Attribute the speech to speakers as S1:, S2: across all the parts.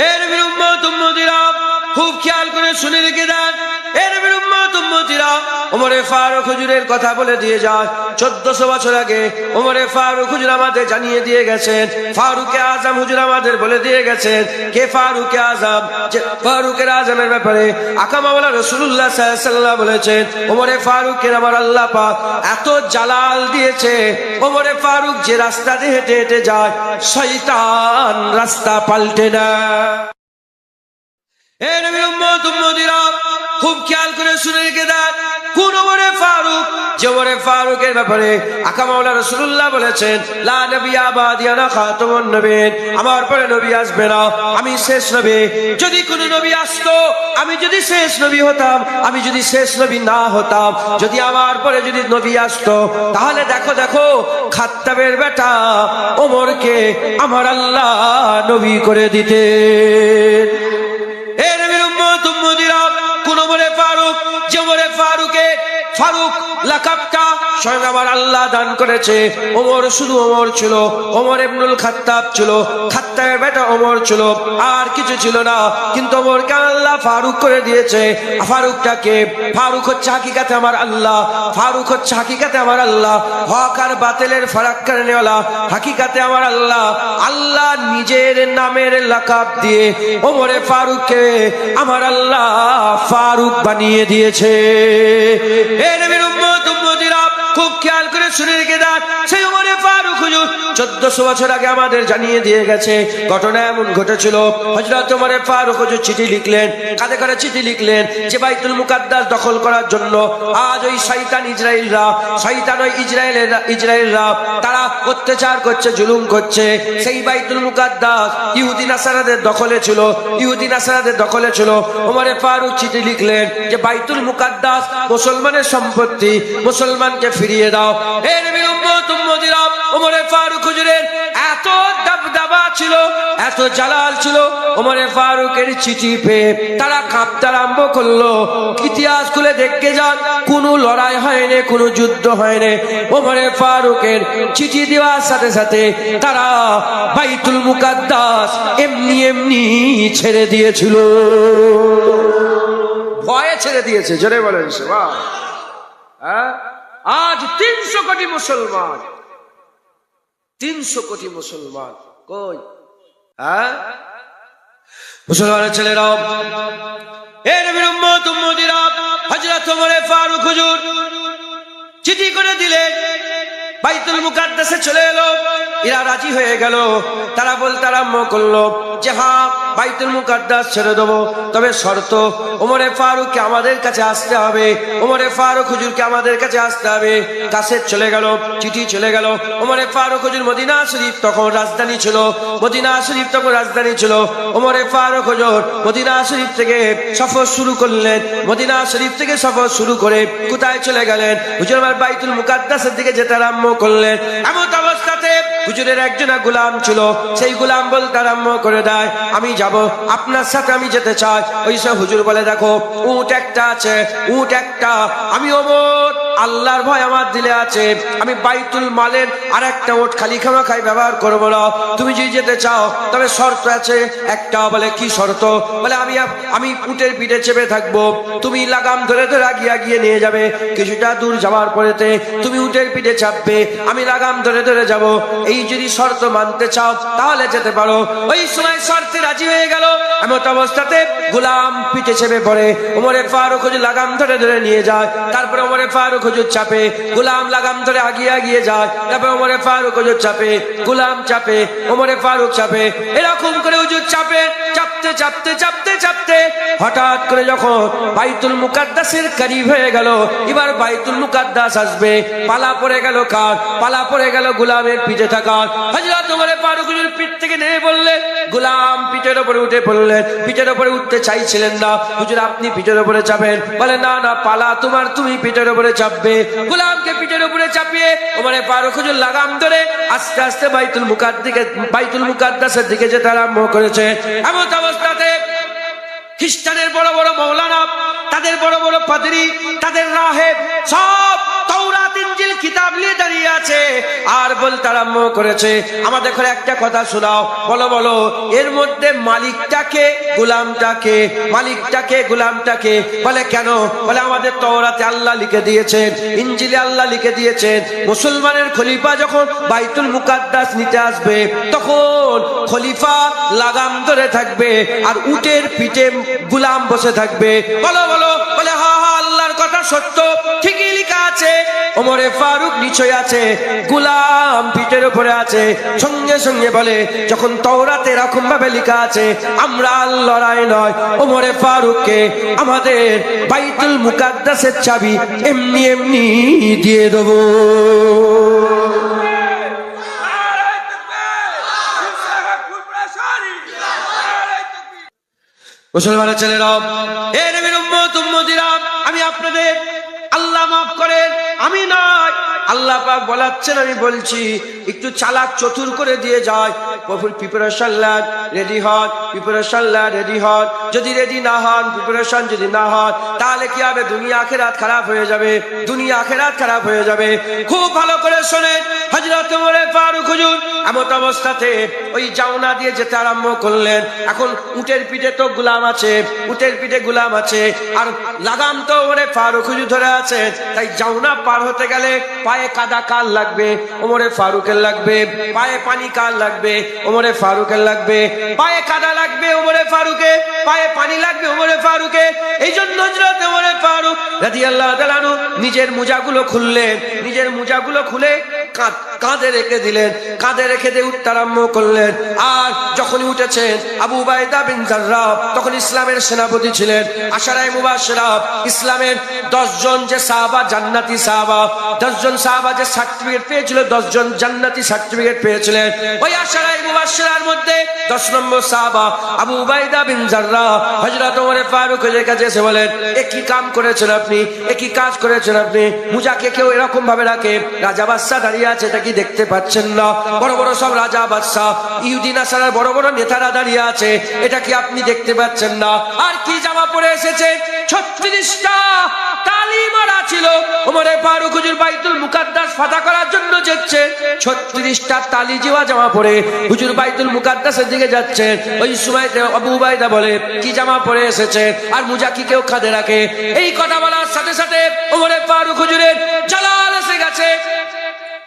S1: এ নবীর উম্মত উম্মতিরা খুব খেয়াল করে শুনে রেখে দেন। এ নবীর উম্মত উম্মতিরা ওমরে ফারুক হুজুরের কথা বলে দিয়ে যায়। 1400 বছর আগে ওমরে ফারুক হুজুর আমাদের জানিয়ে দিয়ে গেছেন, ফারুকে আজম হুজুর আমাদের বলে দিয়ে গেছেন। কে ফারুকে আজম? যে ফারুকের আজমের ব্যাপারে আকা মাওলা রাসূলুল্লাহ সাল্লাল্লাহু আলাইহি ওয়াসাল্লাম বলেছেন, ওমরে ফারুকের আমার আল্লাহ পাক এত জালাল দিয়েছে, ওমরে ফারুক যে রাস্তা দিয়ে হেঁটে হেঁটে যায় শয়তান রাস্তা পাল্টে না। এ নবীর উম্মত উম্মতিরা খুব খেয়াল করে শুনে রেখে দেন। কোন ওমরে ফারুক? যে ওমরে ফারুকের ব্যাপারে আকা মাওলা রাসূলুল্লাহ বলেছেন, লা নবিয়্যা বাদি আনা খাতামুন নবিয়্যিন, আমার পরে নবী আসবে না, আমি শেষ নবী। যদি কোন নবী আসতো, আমি যদি শেষ নবী হতাম, আমি যদি শেষ নবী না হতাম, যদি আমার পরে যদি নবী আসতো, তাহলে দেখো দেখো খাত্তাবের বেটা ওমরকে আমার আল্লাহ নবী করে দিতে। এ নবীর উম্মত উম্মতিরা কোন ওমরে ফারুক? যে ওমরে ফারুক লাকাবটা স্বয়ং আমার আল্লাহ দান করেছে। ওমর শুধু ওমর ছিল, ওমর ইবনুল খাত্তাব ছিল, খাত্তাবের বেটা ওমর ছিল, আর কিছু ছিল না। কিন্তু ওমরকে আল্লাহ ফারুক করে দিয়েছে। ফারুকটাকে, ফারুক হচ্ছে হাকিকাতে আমার আল্লাহ, ফারুক হচ্ছে হাকিকাতে আমার আল্লাহ, হক আর বাতিলের ফারাক করনেওয়ালা হাকিকাতে আমার আল্লাহ। আল্লাহ নিজের নামের লাকাব দিয়ে ওমরে ফারুককে আমার আল্লাহ ফারুক বানিয়ে দিয়েছে। এ নবীর উম্মত উম্মতিরা খুব খেয়াল করে শুনে রেখে দেন। সেই ওমরে ফারুক হুজুর 1400 বছর আগে আমাদের জানিয়ে দিয়ে গেছে। ঘটনা এমন ঘটেছিল, হযরত ওমরে ফারুক হুজুর চিঠি লিখলেন। কাঁধে করে চিঠি লিখলেন যে বাইতুল মুকাদ্দাস দখল করার জন্য আজ ওই শয়তান ইসরাইলরা, শয়তান ওই ইসরাইলরা তারা অত্যাচার করছে, জুলুম করছে। সেই বাইতুল মুকাদ্দাস ইহুদি নাসারাদের দখলে ছিল, ইহুদি নাসারাদের দখলে ছিল। ওমরে ফারুক চিঠি লিখলেন যে বাইতুল মুকাদ্দাস মুসলমানের সম্পত্তি, মুসলমানকে ফিরিয়ে দাও। এ নবীর উম্মত উম্মতিরা ওমরে ফারুক হুজুরের এত দাবদাবা ছিল, এত জালাল ছিল, ওমরে ফারুকের চিঠি পেয়ে তারা কাঁপতে আরম্ভ করলো। ইতিহাস খুলে দেখতে যান, কোনো লড়াই হয়নি, কোনো যুদ্ধ হয়নি। ওমরে ফারুকের চিঠি দেওয়ার সাথে সাথে তারা বাইতুল মুকাদ্দাস এমনি এমনি ছেড়ে দিয়েছিল, ভয়ে ছেড়ে দিয়েছে। জোরে বলেন সুবহান। আজ 300 কোটি মুসলমান, 300 কোটি মুসলমান কই? মুসলমানের ছেলেরাও, এ নবীর উম্মত উম্মতিরা হযরত ওমরে ফারুক হুজুর চিঠি করে দিলেন, বাইতুল মুকাদ্দাসে চলে এলো। এরা রাজি হয়ে গেল। তারা বলতে আরম্ভ করলো যে হ্যাঁ বাইতুল মুকাদ্দাস ছেড়ে দেবো, তবে শর্ত ওমরে ফারুককে আমাদের কাছে আসতে হবে, ওমরে ফারুক হুজুরকে আমাদের কাছে আসতে হবে। কাসেট চলে গেল, চিঠি চলে গেল। ওমরে ফারুক হুজুর মদিনা শরীফ তখন রাজধানী ছিল, মদিনা শরীফ তখন রাজধানী ছিল। ওমরে ফারুক হুজুর মদিনা শরীফ থেকে সফর শুরু করলেন। মদিনা শরীফ থেকে সফর শুরু করে কোথায় চলে গেলেন? হুজুর আমার বাইতুল মুকাদ্দাসের দিকে যেতে আরম্ভ করলেন। এমন অবস্থাতে হুজুরের একজন গোলাম ছিল, সেই গোলাম বলতে আরম্ভ করে দেয় আমি যাব, আপনার সাথে আমি যেতে চাই। ওই সব হুজুর বলে দেখো উট একটা আছে, উট একটা, আমি ওমর আল্লাহর ভয় আমার দিলে আছে, আমি বাইতুল মালের আর একটা উট খালি খামাখাই ব্যবহার করবো না। তুমি যদি যেতে চাও তবে শর্ত আছে একটা। বলে কি শর্ত? বলে আমি উটের পিঠে চেপে থাকবো, তুমি লাগাম ধরে ধরে আগিয়ে নিয়ে যাবে। কিছুটা দূর যাওয়ার পরেতে তুমি উটের পিঠে চাপবে, আমি লাগাম ধরে ধরে যাব। এই যদি শর্ত মানতে চাও তাহলে যেতে পারো। ওই সময় শর্তে রাজি হয়ে গেল। এমন অবস্থাতে গোলাম পিঠে চেপে পড়ে, ওমরে ফারুক হুজুর লাগাম ধরে ধরে নিয়ে যায়। তারপরে ওমরে ফারুক হুজুর চাপে, গোলাম লাগাম ধরে আগিয়ে যায়। তারপরে ওমরে ফারুক হুজুর চাপে, গোলাম চাপে, ওমরে ফারুক চাপে। এরকম করে হুজুর চাপে, চাপতে চাপতে চাপতে চাপতে হঠাৎ করে যখন বাইতুল মুকাদ্দাসের করিব হয়ে গেল, এবার বাইতুল মুকাদ্দাস আসবে, পালা পড়ে গেল কার? পালা পড়ে গেল গোলামের পিঠে থাকার। হযরত ওমরে ফারুক হুজুর পিঠ থেকে নেমে বললেন, গোলাম পিঠের উপরে উঠে পড়লেন। পিঠের উপরে উঠতে চাইছিলেন না। হুজুর আপনি পিঠের উপরে চাপেন। বলে না না, পালা তোমার, তুমি পিঠের উপরে চাপবে। গোলামকে পিঠের উপরে চাপিয়ে ওমরে ফারুক হুজুর লাগাম ধরে আস্তে আস্তে বাইতুল মুকাদ্দাসের দিকে যেতে আরম্ভ করেছে। এমন অবস্থাতে খ্রিস্টানের বড় বড় মৌলানা, তাদের বড় বড় পাদ্রী, তাদের রাহেব সব তাওরাত ইনজিল কিতাব নিয়ে দাঁড়িয়ে আছে আর বলতে আরম্ভ করেছে, আমাদের ঘরে একটা কথা শোনাও, বলো বলো এর মধ্যে মালিকটাকে গোলামটাকে, মালিকটাকে গোলামটাকে? বলে কেন? বলে আমাদের তাওরাতে আল্লাহ লিখে দিয়েছেন, ইনজিলে আল্লাহ লিখে দিয়েছেন, মুসলমানের খলিফা যখন বাইতুল মুকাদ্দাস নিতে আসবে তখন খলিফা লাগাম ধরে থাকবে আর উটের পিঠে গোলাম বসে থাকবে। বলো বলো। বলে হা হা, আল্লাহর কথা সত্য, ঠিকই লেখা আছে। ওমরে ফারুক নিচে আছে, গোলাম পিঠের উপরে আছে। সঙ্গে সঙ্গে বলে, যখন তাওরাতে এরকম ভাবে লেখা আছে, আমরা আল্লাহর আইন নয়, ওমরে ফারুককে আমাদের বাইতুল মুকাদ্দাসের চাবি এমনি এমনি দিয়ে দেবো। মুসলমানের ছেলেরা, এ নবীর উম্মত উম্মতিরা, আমি আপনাদের আল্লাহ মাফ করেন, আমি নয়, আল্লাহ পাক বলাচ্ছেন, আমি বলছি একটু চালাক চতুর করে দিয়ে যায়। প্রিপারেশন লাগ, রেডি হন, প্রিপারেশন লাগ, রেডি হন। যদি রেডি না হন, প্রিপারেশন যদি না হন, তাহলে কি হবে? দুনিয়া আখিরাত খারাপ হয়ে যাবে, দুনিয়া আখিরাত খারাপ হয়ে যাবে। খুব ভালো করে শোনেন, হযরত ওমর ফারুক হুজুর এমত অবস্থাতে ওই জাওনা দিয়ে যেতে আরম্ভ করলেন। এখন উটের পিঠে তো গোলাম আছে, উটের পিঠে গোলাম আছে, আর লাগাম তো ওমর ফারুক হুজুর ধরে আছে। তাই জাওনা পার হতে গেলে পায়ে কাদা কার লাগবে? ওমর ফারুকের লাগবে। পায়ে পানি কার লাগবে? ওমর ফারুকের লাগবে। পায়ে কাদা লাগবে ওমর ফারুকে, পায়ে পানি লাগবে ওমর ফারুকে। এই জন্য হযরত ওমর ফারুক রাদিয়াল্লাহু তাআলা আনহু নিজের মোজাগুলো খুললেন, নিজের মোজাগুলো খুলে কাঁধে রেখে দিলেন, কাঁধে রেখে দিয়ে উঠতে আরম্ভ করলেন। আর যখনই উঠেছেন আবু উবাইদা বিন জাররাহ তখন ইসলামের সেনাপতি ছিলেন। আশারায়ে মুবাশশিরা, ইসলামের 10 জন যে সাহাবা জান্নাতি সাহাবা, 10 জন সাহাবা যে সার্টিফিকেট পেয়েছিল, 10 জন জান্নাতি সার্টিফিকেট পেয়েছিলেন। ওই আশারায়ে মুবাশশিরার মধ্যে 10 নম্বর সাহাবা আবু উবাইদা বিন জাররাহ হযরত ওমর ফারুকের কাছে এসে বলেন, এ কি কাম করেছেন আপনি? এ কি কাজ করেছেন আপনি? মুজাকে কেউ এরকম ভাবে রাখে? রাজা বাদশা দাঁড়িয়ে আছে, এটা কি দেখতে পাচ্ছেন না? বড় বড় সব রাজা বাদশা, ইহুদি নাসারার বড় বড় নেতারা দাঁড়িয়ে আছে, এটা কি আপনি দেখতে পাচ্ছেন না? আর কি জামা পরে এসেছে? 36টা তালি মারা ছিল। ওমর ফারুক হুজুর বাইতুল মুকাদ্দাস ফাতা করার জন্য যাচ্ছে, 36টা তালি জিওয়া জামা পরে হুজুর বাইতুল মুকাদ্দাসের দিকে যাচ্ছেন। ওই সময়তে আবু উবাইদা বলে, কি জামা পরে এসেছে? আর মুজা কি কেউ কাঁধে রাখে? এই কথা বলার সাথে সাথে ওমর ফারুক হুজুরের জালাল এসে গেছে।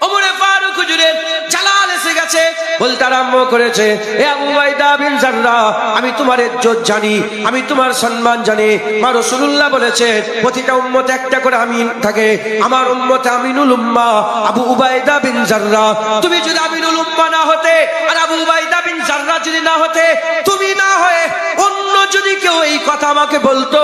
S1: ওমর ফারুক হুজুরের জালাল এসে গেছে, বলতে আরম্ভ করেছে, হে আবু উবাইদা বিন জাররাহ, আমি তোমার ইজ্জত জানি, আমি তোমার সম্মান জানি। মা রাসূলুল্লাহ বলেছেন, প্রতিটা উম্মতে একটা করে আমিন থাকে, আমার উম্মতে আমিনুল উম্মাহ আবু উবাইদা বিন জাররাহ। তুমি যদি আমিনুল উম্মাহ না হতে, আর আবু উবাইদা বিন জাররাহ যদি না হতে, তুমি না হয়ে অন্য যদি কেউ এই কথা আমাকে বলতো,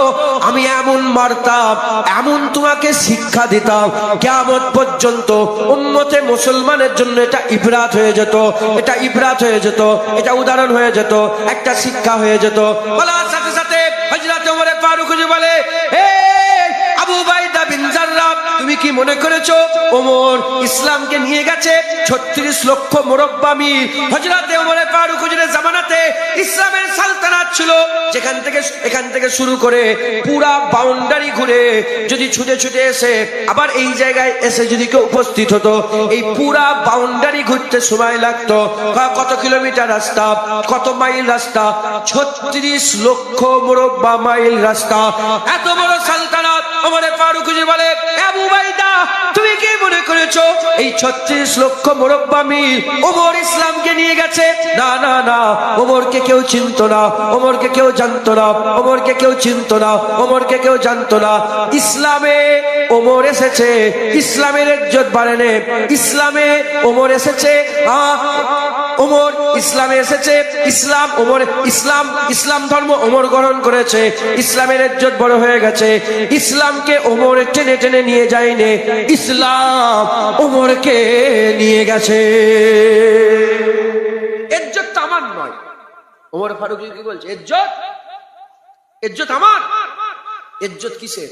S1: আমি এমন মারতাম, এমন তোমাকে শিক্ষা দিতাম, কিয়ামত পর্যন্ত উম্মতে মুসলমানের জন্য এটা ইবরাত হয়ে যেত, এটা ইবরাত হয়ে যেত, এটা উদাহরণ হয়ে যেত, একটা শিক্ষা হয়ে যেত। বলার সাথে সাথে হযরত ওমর ফারুক বলে, হে আবু উবাইদা বিন জাররাহ, তুমি কি মনে করেছো ওমর ইসলামকে নিয়ে গেছে 36 লক্ষ মুরব্বা মিল? হযরত ওমর ফারুক হুজুরের জামানাতে ইসলামের সালতানাত ছিল, এখান থেকে শুরু করে পুরা বাউন্ডারি ঘুরে যদি ছুটে ছুটে এসে আবার এই জায়গায় এসে যদি কেউ উপস্থিত হতো, এই পুরা বাউন্ডারি ঘুরতে সময় লাগতো কত কিলোমিটার রাস্তা, কত মাইল রাস্তা? 36 লক্ষ মুরব্বা মাইল রাস্তা। এত বড় সালতানাত। ওমর ফারুক হুজুর বলে, আবু উবাইদা, তুমি কি মনে করেছো এই 36 লক্ষ মুরব্বা মিল ওমর ইসলামকে নিয়ে গেছে? না না না, ওমরকে কেউ চিনতো না, ওমরকে কেউ জানতো না, ওমরকে কেউ চিনতো না, ওমরকে কেউ জানতো না। ইসলামে ওমর এসেছে, ইসলামের ইজ্জত বাড়েনি। ইসলামে ওমর এসেছে, ওমর ইসলামে এসেছে, ইসলাম ওমর, ইসলাম ধর্ম ওমর গ্রহণ করেছে, ইসলামের ইজ্জত বড় হয়ে গেছে। ইসলামকে ওমর টেনে টেনে নিয়ে যায়নি, ইসলাম ওমরকে নিয়ে গেছে। ইজ্জত তো আমার নয়। ওমর ফারুক কি বলছে? ইজ্জত আমার। ইজ্জত কিসের?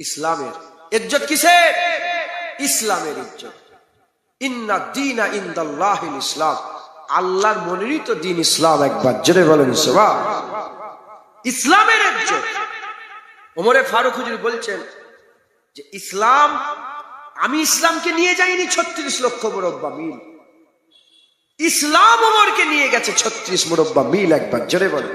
S1: ইসলামের। ইজ্জত কিসের? ইসলামের ইজ্জত। ইন্না দীনা ইনদাল্লাহিল ইসলাম, আল্লাহর মনোনীত দ্বীন ইসলাম। একবার জোরে বলেন সুবহানাল্লাহ। ইসলামের ইজ্জত। ওমর ফারুক হুজুর বলছেন যে ইসলাম আমি ইসলামকে নিয়ে যাইনি 36 লক্ষ মুরব্বা মিল, ইসলাম ওমরকে নিয়ে গেছে 36 মুরব্বা মিল। একবার জোরে বলেন।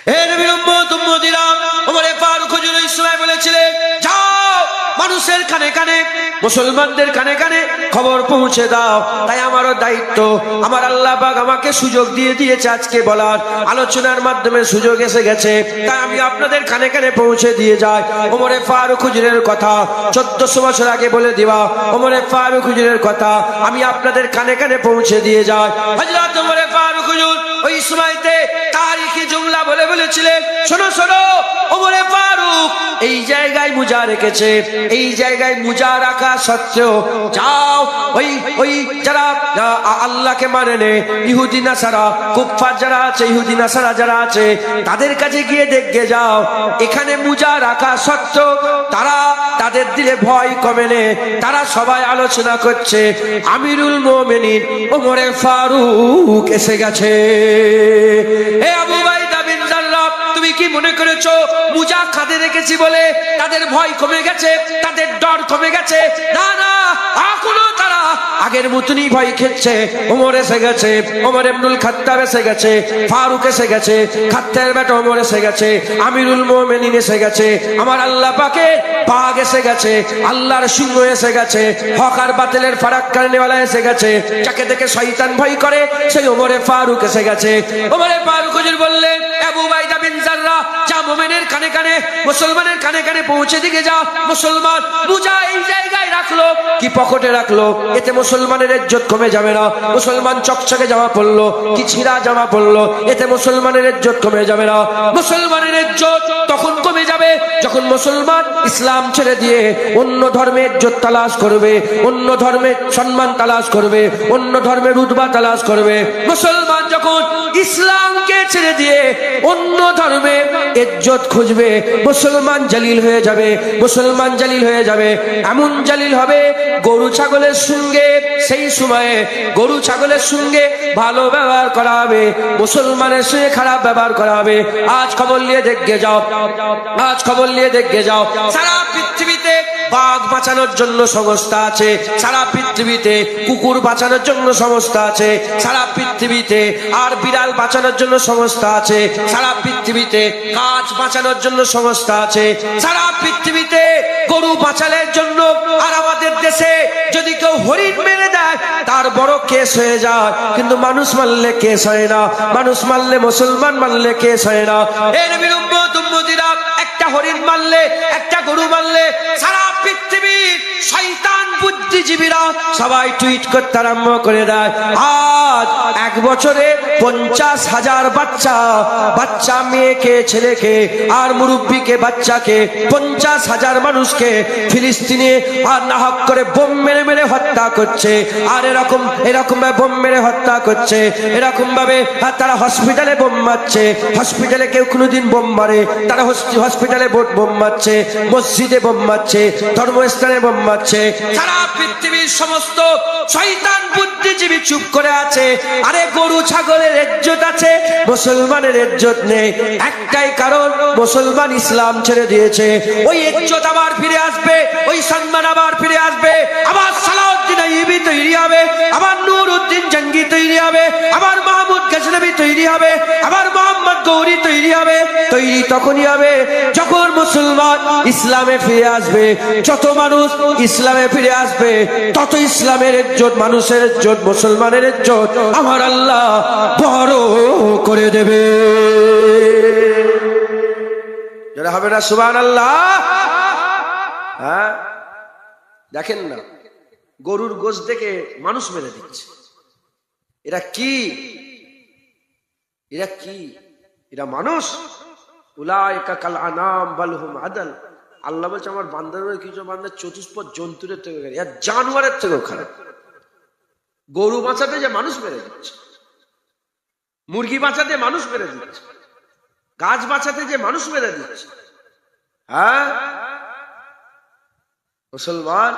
S1: হে নবীর উম্মত উম্মতিরা, ওমরে ফারুক হুজুর ইসলাম বলেছিলেন, যাও মানুষের কানে কানে, মুসলমানদের কানে কানে খবর পৌঁছে দাও। তাই আমারও দায়িত্ব, আমার আল্লাহ পাক আমাকে সুযোগ দিয়ে দিয়েছে আজকে বলার, আলোচনার মাধ্যমে সুযোগ এসে গেছে, তাই আমি আপনাদের কানে কানে পৌঁছে দিয়ে যাই। ওমরে ফারুক হুজুরের কথা 1400 বছর আগে বলে দিবা, ওমরে ফারুক হুজুরের কথা আমি আপনাদের কানে কানে পৌঁছে দিয়ে যাই। হযরত ওমরে ফারুক হুজুর ওই সময়তে তারিখি জুমলা বলে বলেছিলেন, শোনো শোনো, ওমরে ফারুক এই জায়গায় মুজা রেখেছে, এই জায়গায় মুজা রাখা সত্ত্বেও যাও ওই যারা আল্লাহকে মানে নে, ইহুদি নাসারা কুফফার যারা আছে, ইহুদি নাসারা যারা আছে, তাদের কাছে গিয়ে দেখে যাও, এখানে মুজা রাখা সত্ত্বেও তারা, তাদের দিলে ভয় কমে নে, তারা সবাই আলোচনা করছে আমিরুল মুমিনিন ওমরে ফারুক এসে গেছে। হে আবু উবাইদা বিন জাররাহ, তুমি কি মনে করেছো মুজা কাঁধে রেখেছি বলে তাদের ভয় কমে গেছে, তাদের ডর কমে গেছে? না না, এখনো তারা আগের মতনই ভয় খেচ্ছে। ওমর এসে গেছে, ওমর ইবনুল খাত্তাব এসে গেছে, ফারুক এসে গেছে, খাত্তাবের বেটা ওমর এসে গেছে, আমিরুল মুমিনিন এসে গেছে, আমার আল্লাহ পাকের বাঘ এসে গেছে, আল্লাহর সিংহ এসে গেছে, হক আর বাতিলের ফারাক কারনেওয়ালা এসে গেছে, যাকে দেখে শয়তান ভয় করে সেই ওমরে ফারুক এসে গেছে। ওমরে ফারুক হুজুর বললেন, আবু উবাইদা বিন জাররাহ, যা মুমিনের কানে কানে, মুসলমানের কানে কানে পৌঁছে দিকে যা। মুসলমান মুজা এই জায়গায় রাখলো কি পকেটে রাখলো, এতে মুসলমানের ইজ্জত কমে যাবে না। মুসলমান চকচকে জামা পরলো কি ছিঁড়া জামা পরলো, এতে মুসলমানের ইজ্জত কমে যাবে না। মুসলমানের ইজ্জত তখন কমে যাবে যখন মুসলমান ইসলাম ছেড়ে দিয়ে অন্য ধর্মের ইজ্জত তালাশ করবে, অন্য ধর্মের সম্মান তালাশ করবে, অন্য ধর্মের রুতবা তালাশ করবে। মুসলমান যখন ইসলামকে ছেড়ে দিয়ে অন্য ধর্মে ইজ্জত খুঁজবে, মুসলমান জালিল হয়ে যাবে, মুসলমান জালিল হয়ে যাবে। এমন জালিল হবে, গরু ছাগলের সঙ্গে সেই সময়ে গরু ছাগলের সঙ্গে ভালো ব্যবহার করা হবে, মুসলমানের সঙ্গে খারাপ ব্যবহার করা হবে। আজ খবর নিয়ে দেখে যাও, আজ খবর নিয়ে দেখে যাও, সারা পৃথিবীতে বাঘ বাঁচানোর জন্য সংস্থা আছে, সারা পৃথিবীতে কুকুর বাঁচানোর জন্য সংস্থা আছে, সারা পৃথিবীতে আর বিড়াল বাঁচানোর জন্য সংস্থা আছে, সারা পৃথিবীতে গাছ বাঁচানোর জন্য সংস্থা আছে, সারা পৃথিবীতে গরু বাঁচানোর জন্য। আর আমাদের দেশে যদি কেউ হরিণ মেরে দেয় তার বড় কেস হয়ে যায়, কিন্তু মানুষ মারলে কেস হয় না, মানুষ মারলে, মুসলমান মারলে কেস হয় না। এর বিরুদ্ধে উম্মতিরা একটা হরিণ মারলে, একটা গরু মারলে সারা পৃথিবীর শয়তান বুদ্ধিজীবীরা সবাই টুইট করতে আরম্ভ করে দেয়। আজ এক বছরে 50,000 বাচ্চা মেয়েকে, ছেলেকে আর মুরব্বীকে, বাচ্চাকে, 50,000 মানুষকে ফিলিস্তিনে আর নাহক করে বোম মেরে মেরে হত্যা করছে। আর এরকম ভাবে বোম মেরে হত্যা করছে, এরকম ভাবে তারা হসপিটালে বোম মারছে। হসপিটালে কেউ কোনোদিন বোম মারে, তারা হসপিটালে বোম মারছে, মসজিদে বোম মারছে, ধর্মস্থানে বোম মারছে। সারা পৃথিবীর সমস্ত শয়তান বুদ্ধিজীবী চুপ করে আছে। আরে গরু ছাগলের ইজ্জত আছে, মুসলমানের ইজ্জত নেই। একটাই কারণ, মুসলমান ইসলাম ছেড়ে দিয়েছে। ওই ইজ্জত আবার ফিরে আসবে, ওই সম্মান আবার ফিরে আসবে, আবার সালাউদ্দিন আইয়ুবী তৈরি হবে, আবার নুরউদ্দিন জঙ্গি তৈরি হবে, আবার মাহমুদ গজনবী তৈরি হবে, আবার মোহাম্মদ গৌরী তৈরি হবে। তৈরি তখনই হবে যখন মুসলমান ইসলামে ফিরে আসবে। যত মানুষ ইসলামে ফিরে আসবে তত ইসলামের ইজ্জত, মানুষের ইজ্জত, মুসলমানের ইজ্জত আমার আল্লাহ বড় করে দেবে। যারা হবে না সুবহানাল্লাহ। হ্যাঁ, দেখেন না, গরুর গোশত দেখে মানুষ মেরে দিচ্ছে। এরা কি, এরা কি, এরা মানুষ? উলাইকা কাল আনাম বাল হুম আদাল। আল্লাহ বলছে আমার বান্দাদের কিছু বান্দা চতুষ্পদ জন্তুর থেকে খারাপ, এরা জানোয়ারের থেকেও খারাপ। গরু বাঁচাতে যে মানুষ মেরে দিচ্ছে, মুরগি বাঁচাতে মানুষ মেরে দিচ্ছে, গাছ বাঁচাতে যে মানুষ মেরে দিচ্ছে। হ্যাঁ মুসলমান,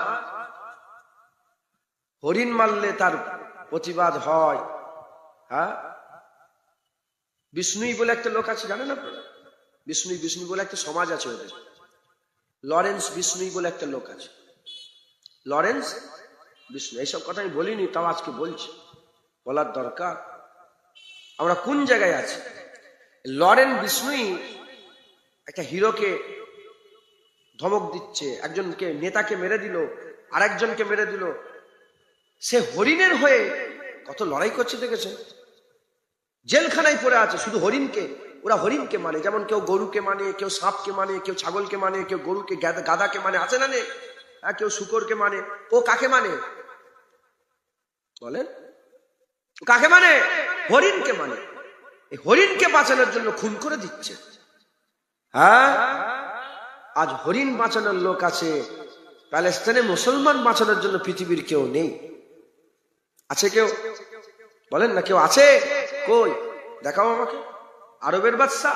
S1: হরিণ মারলে তার প্রতিবাদ হয়। হ্যাঁ, বিষ্ণুই বলে একটা লোক আছে, জানেন আপনারা? বিষ্ণুই বলে একটা সমাজ আছে ওদের, লরেন্স বিষ্ণুই বলে একটা লোক আছে। লরেন্স বিষ্ণু। এইসব কথা আমি বলিনি, তাও আজকে বলছি, বলার দরকার। আমরা কোন জায়গায় আছি? লরেন্স বিষ্ণুই একটা হিরোকে ধমক দিচ্ছে, একজনকে নেতাকে মেরে দিল, আর একজনকে মেরে দিল। সে হরিণের হয়ে কত লড়াই করছে দেখেছেন? জেলখানায় পড়ে আছে শুধু হরিণকে। ওরা হরিণকে মানে, যেমন কেউ গরুকে মানে, কেউ সাপকে মানে, কেউ ছাগলকে মানে, কেউ গরুকে গাধাকে মানে, আছে না নেই? কেউ শুকরকে মানে। ও কাকে মানে বলেন? কাকে মানে? হরিণকে মানে। এই হরিণকে বাঁচানোর জন্য খুন করে দিচ্ছে। হ্যাঁ, আজ হরিণ বাঁচানোর লোক আছে, প্যালেস্তাইনে মুসলমান বাঁচানোর জন্য পৃথিবীর কেউ নেই। আছে কেউ? বলেন না, কেউ আছে? কই দেখাও আমাকে। আরবের বাদশা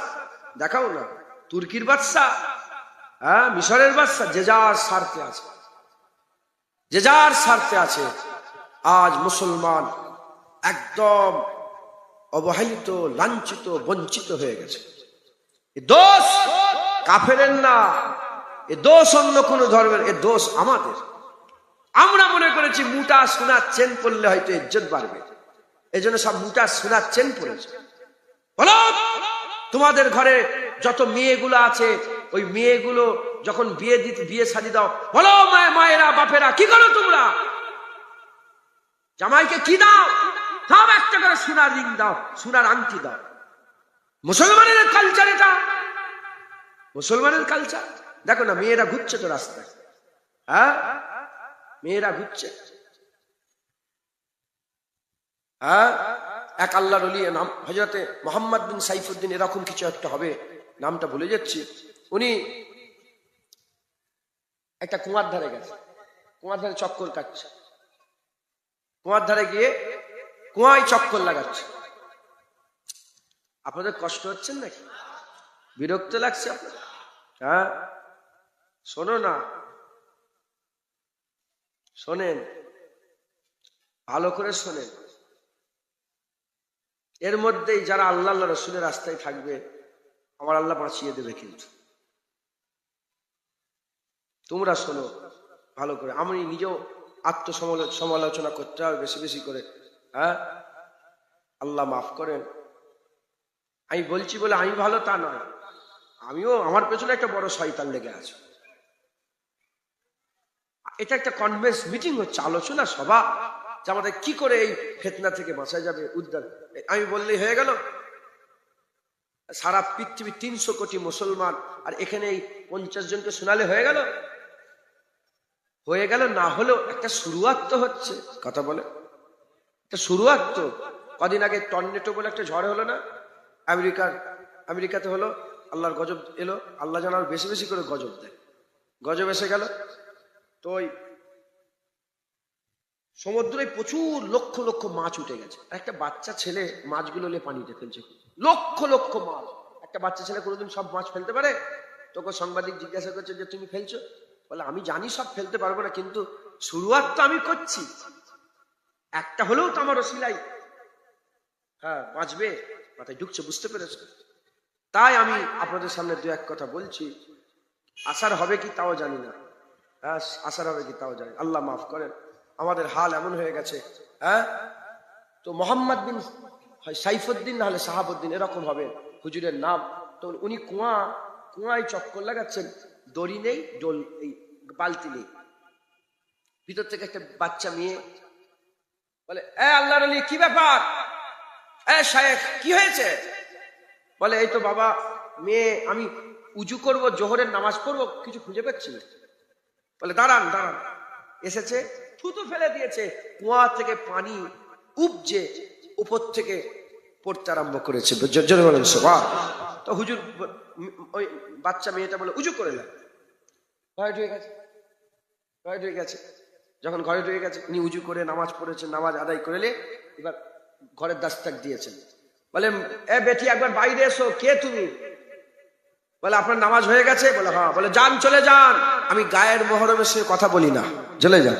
S1: দেখাও না, তুর্কির বাদশা, হ্যাঁ, মিশরের বাদশা। যে যার স্বার্থে আছে, যে যার স্বার্থে আছে। আজ মুসলমান একদম অবহেলিত, লাঞ্ছিত, বঞ্চিত হয়ে গেছে। এ দোষ কাফেরের না, এ দোষ অন্য কোন ধর্মের, এ দোষ আমাদের। আমরা মনে করেছি মুটা সোনার চেন পরলে হয়তো ইজ্জত বাড়বে, এই জন্য সব মুটা সোনার চেন পরেছে। বলো, তোমাদের ঘরে যত মেয়েগুলো আছে, ওই মেয়েগুলো যখন বিয়ে শাদী দাও, বলো মায়েরা বাপেরা কি করো তোমরা? জামাইকে কি দাও? সব একটা করে সোনার রিং দাও, সোনার আংটি দাও। মুসলমানের কালচার এটা, মুসলমানের কালচার। দেখো না, মেয়েরা ঘুরছে তো রাস্তায়, হ্যাঁ, মেয়েরা ঘুরছে। হ্যাঁ, এক আল্লাহর ওলি, নাম হযরতে মুহাম্মদ বিন সাইফুদ্দিন, এরকম কিছু একটা হবে, নামটা ভুলে যাচ্ছি। উনি একটা কুয়ার ধারে গেছে, কুয়ার ধারে চক্কর কাটছে, কুয়ার ধারে গিয়ে কুয়ায় চক্কর লাগাচ্ছে। আপনাদের কষ্ট হচ্ছে নাকি? বিরক্ত লাগছে আপনার? হ্যাঁ, শোনো না, শোনেন, ভালো করে শোনেন। এর মধ্যেই যারা আল্লাহ রাসূলের রাস্তায় থাকবে, আমার আল্লাহ বাঁচিয়ে দেবে। কিন্তু তোমরা শোনো ভালো করে। আমি নিজেও আত্মসমালোচনা করতে হবে বেশি বেশি করে। হ্যাঁ, আল্লাহ মাফ করেন। আমি বলছি বলে আমি ভালো তা নয়, আমিও, আমার পেছনে একটা বড় শয়তান লেগে আছে। এটা একটা কনভেন্স মিটিং হচ্ছে, আলোচনা সভা, যে আমাদের কি করে এই ফিতনা থেকে বাঁচা যাবে, উদ্ধার। আমি বললেই হয়ে গেল? সারা পৃথিবী 300 কোটি মুসলমান, আর এখানে এই 50 জনকে শোনালে হয়ে গেল? হয়ে গেল না, হলেও একটা শুরুয়াত তো হচ্ছে। কথা বলে, একটা শুরুয়াত তো। কদিন আগে টর্নেডো বলে একটা ঝড় হলো না আমেরিকাতে হলো, আল্লাহর গজব এলো। আল্লাহ যেন আর বেশি বেশি করে গজব দেয়। গজব এসে গেল তো ওই সমুদ্রে প্রচুর লক্ষ লক্ষ মাছ উঠে গেছে। একটা বাচ্চা ছেলে মাছগুলো নিয়ে পানিতে ফেলছে, লক্ষ লক্ষ মাছ। একটা বাচ্চা ছেলে কোনোদিন সব মাছ ফেলতে পারে? তোকে সাংবাদিক জিজ্ঞাসা করছে যে তুমি ফেলছো? বলে আমি জানি সব ফেলতে পারবো না, কিন্তু শুরুয়াত তো আমি করছি, একটা হলেও তো আমার ওসিলাই হ্যাঁ বাঁচবে। মাথায় ঢুকছে, বুঝতে পেরেছে? তাই আমি আপনাদের সামনে দু এক কথা বলছি। আসার হবে কি তাও জানি না, হ্যাঁ, আসার হবে কি তাও জানি। আল্লাহ মাফ করেন, আমাদের হাল এমন হয়ে গেছে। হ্যাঁ, তো মোহাম্মদ বিন সাইফুদ্দিন না হলে শাহাবুদ্দিন, এরকম হবে হুজুরের নাম। তো উনি কুয়ায় চক্কর লাগাচ্ছেন, দড়ি নেই, ডোল এই বালতি নেই। ভিতর থেকে একটা বাচ্চা মেয়ে বলে, এ আল্লাহর ওলি, কি ব্যাপার? এ শায়েখ, কি হয়েছে? বলে, এই তো বাবা, মেয়ে, আমি উজু করব, জোহরের নামাজ পড়বো, কিছু খুঁজে পাচ্ছি না। বলে দাঁড়ান দাঁড়ান, এসেছে, থুতু ফেলে দিয়েছে, কুয়া থেকে পানি উপজে উপর থেকে পড়তে আরম্ভ করেছে। জোরে বলেন সুবহান। তো হুজুর, ওই বাচ্চা মেয়েটা বলে, উজু করে না। ঘরে ঢুকে গেছে, ঘরে ঢুকে গেছে। যখন ঘরে ঢুকে গেছে, উনি উজু করে নামাজ পড়েছেন, নামাজ আদায় করলে এবার ঘরের দাস্তাক দিয়েছেন। বলে, এ বেটি, একবার বাইরে এসো। কে তুমি? বলে, আপনার নামাজ হয়ে গেছে? বলে, হ্যাঁ। বলে, যান, চলে যান, আমি গায়ের মহরমের সঙ্গে কথা বলি না, চলে যান।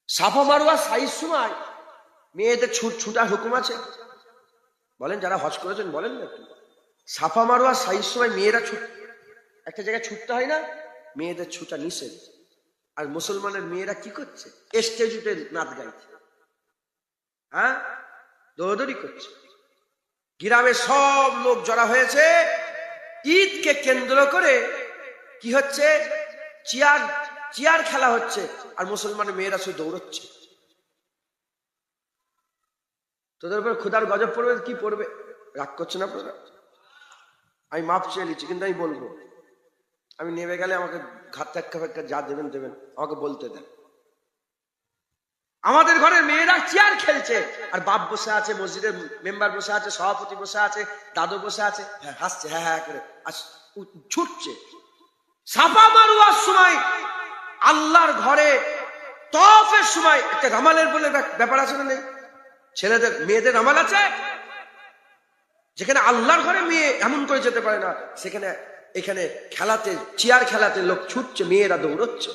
S1: সাফা মারওয়া সাইজ সময় মেয়েদের ছুটার হুকুম আছে? বলেন, যারা হজ করেছেন বলেন না একটু। সাফা মারওয়া সাইজ সময় মেয়েরা একটা জায়গায় ছুটতে হয় না, মেয়েদের ছুটা নিষেধ। আর মুসলমানের মেয়েরা কি করছে? স্টেজ উঠে নাচ গাইছে, হ্যাঁ, দৌড়দৌড়ি করছে। গ্রামে সব লোক জড়া হয়েছে, ঈদকে কেন্দ্র করে কি হচ্ছে? চেয়ার খেলা হচ্ছে, আর মুসলমানের মেয়েরা শুধু দৌড়চ্ছে। তোদের উপর খোদার গজব পড়বে, কি পড়বে? রাগ করছে না আপনারা? আমি মাপ চেয়ে নিচ্ছি, কিন্তু আমি বলবো, আমি নেমে গেলে আমাকে ঘাত ধাক্কা ফাক্কা যা দেবেন দেবেন, আমাকে বলতে দেন। আমাদের ঘরের মেয়েরা চেয়ার খেলছে, আর বাপ বসে আছে, মসজিদের মেম্বার বসে আছে, সভাপতি বসে আছে, দাদু বসে আছে, হ্যাঁ হাসছে, হ্যাঁ হ্যাঁ করে ছুটছে। সাফা মারুয়ার সময় আল্লাহর ঘরে তওয়াফের সময় একটা রামালের বলে ব্যাপার আছে না? নেই? ছেলেদের মেয়েদের রামাল আছে। যেখানে আল্লাহর ঘরে মেয়ে এমন করে যেতে পারে না, সেখানে এখানে খেলাতে, চেয়ার খেলাতে লোক ছুটছে, মেয়েরা দৌড়চ্ছে।